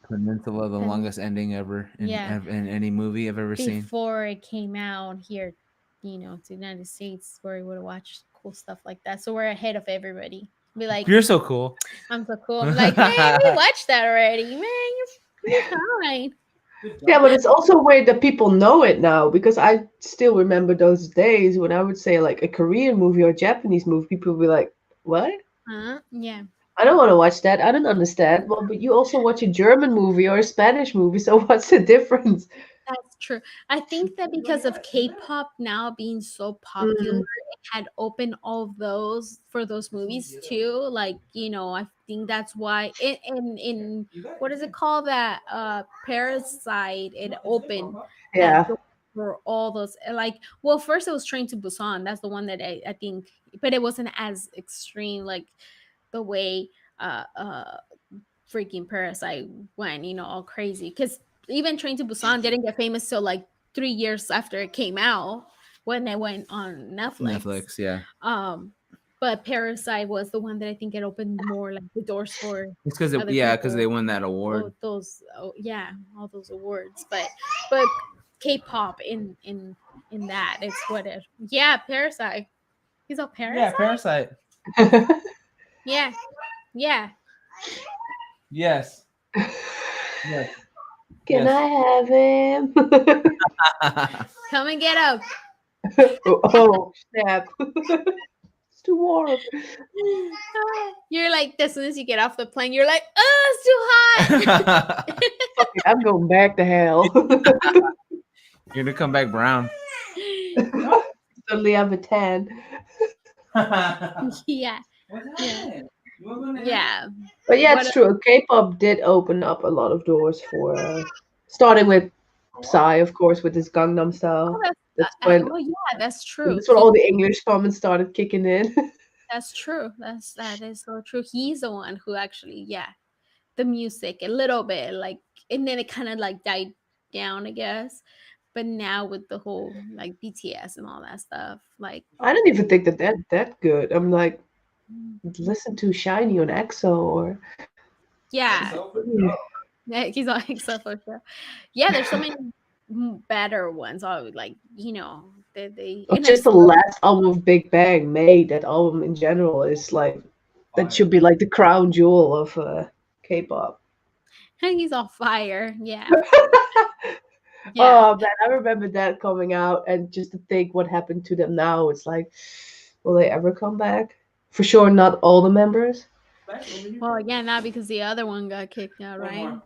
Peninsula, the Pen- longest ending ever yeah, in any movie I've ever seen. before it came out here, to the United States, we're able to watch cool stuff like that. So we're ahead of everybody. Be like, You're so cool. I'm so cool. I'm like, man, we watched that already. Man, you're fine. Yeah, but it's also weird that people know it now because I still remember those days when I would say like a Korean movie or a Japanese movie, people would be like, "What? Yeah. I don't want to watch that. I don't understand." Well, but you also watch a German movie or a Spanish movie, so what's the difference? That's true. I think that because of K-pop now being so popular, Mm, it had opened all those for those movies too. Like, I think that's why in what is it called, that Parasite, it opened that yeah. door for all those, like, well, first it was Train to Busan. That's the one that I think, but it wasn't as extreme like the way freaking Parasite went, all crazy. Because even Train to Busan didn't get famous till like 3 years after it came out when it went on Netflix. Netflix, yeah. Um, but Parasite was the one that I think it opened more like the doors for It's because other because they people. won that award. Yeah, all those awards. But K-pop in that, it's what it. Yeah, Parasite. He's a Yeah, Parasite. Parasite. Yeah, yeah. Yes. Yes. Can Yes. I have him? Come and get up. Oh, snap. It's too warm. You're like, as soon as you get off the plane, you're like, oh, it's too hot. Fuck it, I'm going back to hell. You're gonna come back brown. Suddenly I'm a tan. Yeah, yeah, yeah. But yeah, What? it's true. K-pop did open up a lot of doors for, starting with Psy, of course, with his Gangnam Oh, Style. That's when well, yeah, that's true. that's when all the English comments started kicking in. That's true. That is so true. He's the one who actually, yeah, the music a little bit like, and then it kind of like died down, I guess. But now with the whole like BTS and all that stuff, like, I don't even think that good. I'm like, listen to Shiny on EXO or yeah, yeah, he's all except for sure. Yeah, there's so many better ones. I would like, they or and I just the still last album of Big Bang made. That album in general is like that should be like the crown jewel of K-pop. he's on fire. Yeah, yeah. Oh man, I remember that coming out, and just to think what happened to them now, it's like, will they ever come back? For sure, not all the members. Well, yeah, not because the other one got kicked out, right?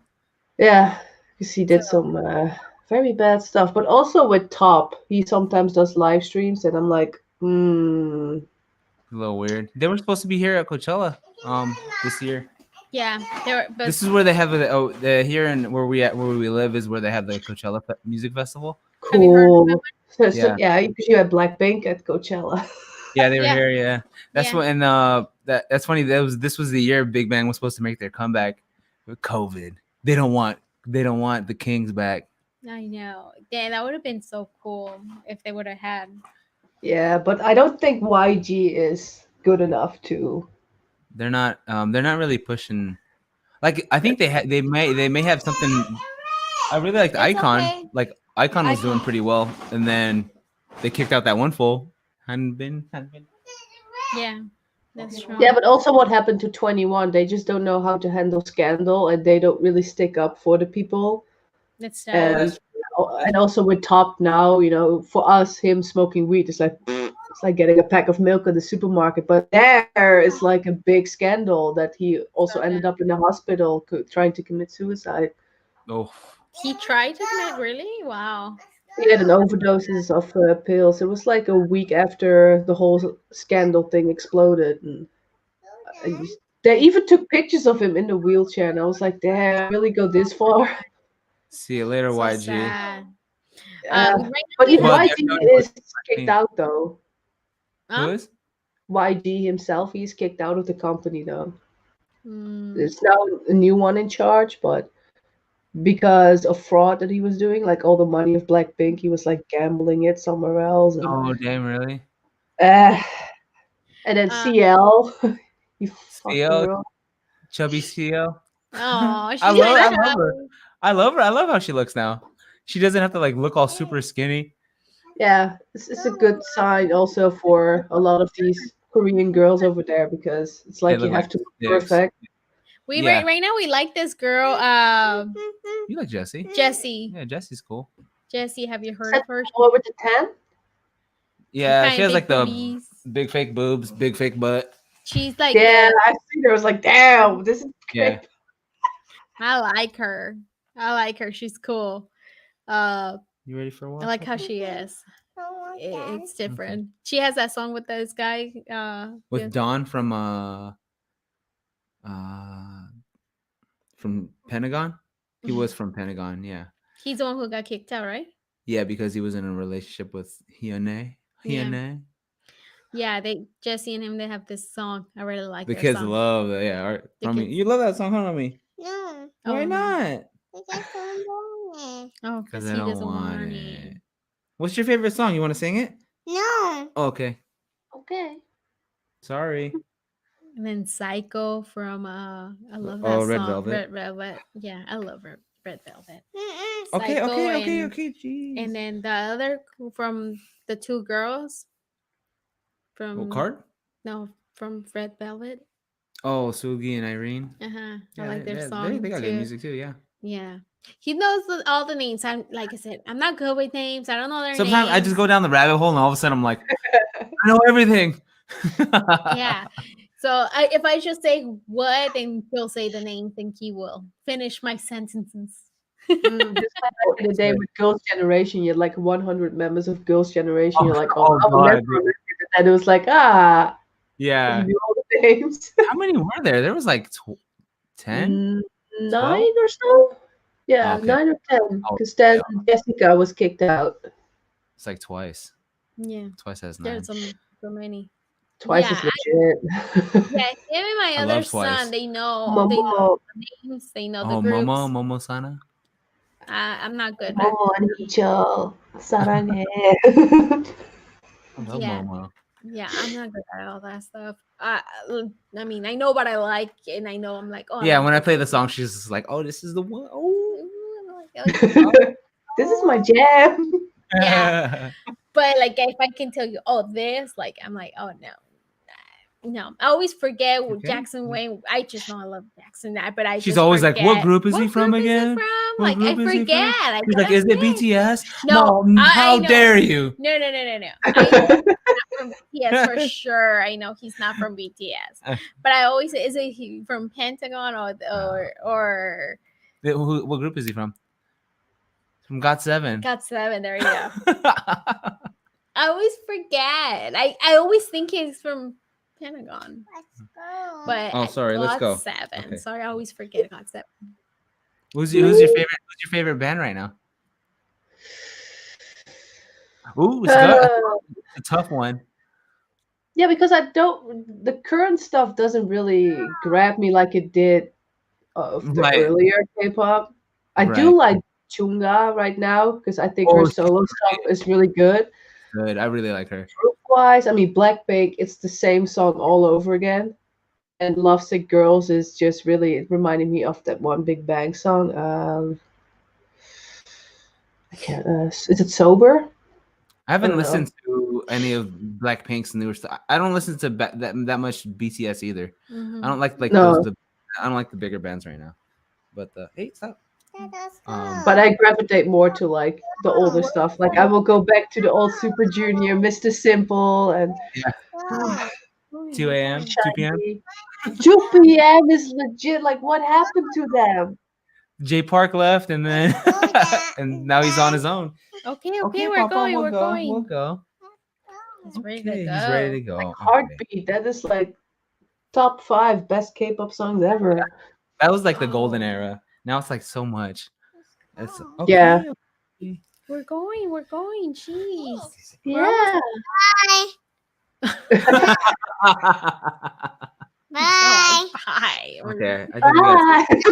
Yeah, because he So did some very bad stuff. But also with Top, he sometimes does live streams, and I'm like, hmm. A little weird. They were supposed to be here at Coachella this year. yeah, there. But This is where they have the here and where we live is where they have the Coachella music festival. have you heard of that Cool. one? So Yeah. yeah, because you had Blackpink at Coachella. Yeah, they were Yeah, here. Yeah, that's yeah. what. And that's funny. This was the year Big Bang was supposed to make their comeback with COVID. They don't want the Kings back. I know. Yeah, that would have been so cool if they would have had. Yeah, but I don't think YG is good enough to. They're not really pushing. Like I think they may have something. I really liked It's Icon. okay. Like Icon I was doing pretty well, and then they kicked out that one fool. Hadn't been. Yeah, that's Yeah, true. but also what happened to 21? They just don't know how to handle scandal, and they don't really stick up for the people. That's Oh, sad. And and also with Top now, for us, him smoking weed is like it's like getting a pack of milk at the supermarket. But there is like a big scandal that he also So ended up in the hospital trying to commit suicide. oh, he tried to commit, really? Wow. He had an overdoses of pills. It was like a week after the whole scandal thing exploded, and they even took pictures of him in the wheelchair, and I was like, "Damn, really go this far?" see you later, So YG. sad. Yeah, Right now but we have. Well, they're YG done with is kicked Blackpink. out though. Who Huh? is? YG himself, he's kicked out of the company though. Mm, There's now a new one in charge, but because of fraud that he was doing, like all the money of Blackpink, he was like gambling it somewhere else, and Oh damn, really? uh, Yeah. and then Uh, CL, he fucked the CL, girl. chubby CL. oh, I she's love, kind I of love her. chubby. I love her. I love how she looks now. She doesn't have to like look all super skinny. Yeah, it's a good sign also for a lot of these Korean girls over there because it's They like you look like have to look dicks. perfect. We Yeah, right now we like this girl, you like Jessie. Jessie. Yeah, Jessie's cool. Jessie, have you Is heard that of her? the one with the tan? She Yeah, she kind of has big like the boobies. big fake boobs, big fake butt. She's like Yeah, the. I see. There was like, damn, this is Yeah. great. I like her. I like her. She's cool. Uh, You ready for a I walk? like how she is. It's Okay. different. She has that song with this guy. With Yes. Don uh from Pentagon. He was from Pentagon. Yeah. He's the one who got kicked out, right? Yeah, because he was in a relationship with Hyuna. Yeah. Hyuna. Yeah, they Jesse and him they have this song. I really like The their kids song. love that. Yeah, all right. The From me. kids. You love that song, huh, Mommy? Oh, Why not? oh, Because because I he don't doesn't want want it. it. What's your favorite song? You want to sing it? Okay. Okay. Sorry. And then Psycho from I love that Oh, Red song. Velvet. Red Velvet. Yeah, I love Red Velvet. Okay, Psycho okay, okay, and okay. Jeez. then the other from the two girls What from card? no from Red Velvet. Oh, Sugi and Irene. Uh-huh. I Yeah, like their they song got good too. music too. Yeah. Yeah. He knows all the names. I'm like I said, I'm not good with names. I don't know their Sometimes I just names. go down the rabbit hole and all of a sudden I'm like, I know everything. Yeah. So if I just say what, then he'll say the names, and he will finish my sentences. Just like back in the day with Girls' Generation, you had like 100 members of Girls' Generation. You're Oh, like, oh, oh I will never god. remember it. And it was like, ah, you Yeah. knew all the names. How many were there? There was like 10, Mm, 12. 9 or so? Yeah, Okay. 9 or 10. Oh, Because then yeah. Jessica was kicked out. It's like twice. Yeah. Twice as 9. There's so many. Twice Yeah, is legit. yeah. Him and my I other love son, Twice. they know Momo, the names, they know the Oh, groups. Momo-sana. I'm not good at. Momo and Hicho, 사랑해. I love Yeah, Momo. yeah. I'm not good at all that stuff. I mean, I know what I like, and I know I'm like, oh, I Yeah, like when I this play the song. song, she's just like, "Oh, this is the one." Oh, This is my jam. Yeah. But like, if I can tell you, oh, this, like, I'm like, oh no. I always forget what Okay. Jackson Wayne. I just know I love Jackson, but I She's just always like, "What forget. group is he What from group is he again? from? What Like, I group is he forget. from?" I She's like, gotta "Is it think. BTS?" No, Mom, I how know. dare you? No. I know he's not from BTS for sure. I know he's not from BTS. But I always say, is it he from Pentagon or What group is he from? From GOT7. GOT7? There you go. I always forget. I always think he's from Pentagon. Let's go. But Oh, sorry, let's go. GOT7. Okay. Sorry, I always forget GOT7. Who's your favorite band right now? Ooh, it's Uh, a tough one. yeah, because the current stuff doesn't really grab me like it did of the Right. earlier K-pop. I Right. do like Chunga right now because I think her Oh, solo stuff is really good. good. I really like her. Group-wise, I mean, Blackpink, it's the same song all over again. And Lovesick Girls is just really reminding me of that one Big Bang song. I can't. Is it Sober? I haven't don't know. listened to any of Blackpink's newer stuff. I don't listen to that much BTS either. Mhm. I don't like No. I don't like the bigger bands right now. But hey, stop. Let us go. But I gravitate more to like the older stuff. Like I will go back to the old Super Junior, Mr. Simple, and Go. 2 a.m., 2 p.m. Shiny. 2 p.m. is legit. Like, what happened to them? J Park left, and then and now he's on his own. Okay, we're going. We're going. We'll go. He's ready to Okay, go. he's ready to go. Okay. Heartbeat. That is like top 5 best K-pop songs ever. That was like the golden era. Now it's like so much. It's okay. Yeah. Okay. We're going. Jeez. Yeah. Bye. Bye. Bye. Okay, I think we gotta Bye. take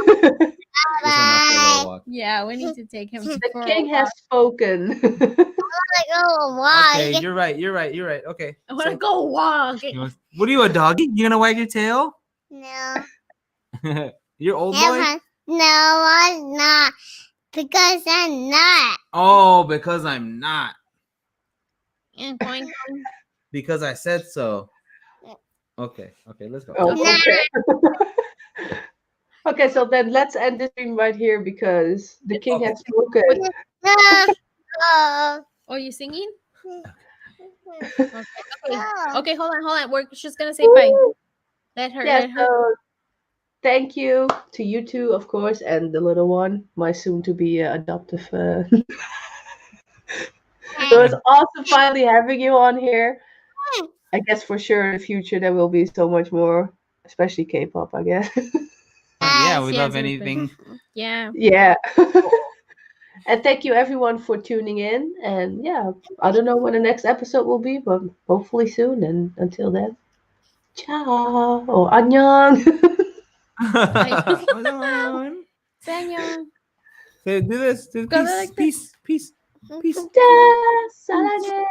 this one out for a little walk. Yeah, we need to take him The for a king has walk. spoken. Like, oh, why? Okay, you're right. Okay. I want to say- go walk. What are you, a doggy? You gonna wag your tail? No. You're old boy? Never. No, I'm not. Because I'm not. Oh, because I'm not. And point. Because I said so. Okay, let's go. Oh, Nah. okay. Okay, so then let's end this stream right here because the king Okay. has spoken. No. Oh. Oh, you singing? No. Okay, hold on. We're just gonna say bye. Woo! Let her. Yeah, Let her. so thank you to you two, of course, and the little one, my soon-to-be adoptive. It was awesome finally having you on here. I guess for sure in the future there will be so much more, especially K-pop, I guess. Yeah, we Yes, love anything. Yeah. Yeah. And thank you everyone for tuning in. And yeah, I don't know when the next episode will be, but hopefully soon. And until then, ciao or annyeong. Hold on. Sanyo. Say, do this. Do Go peace. like this. Peace. 자, 사랑해.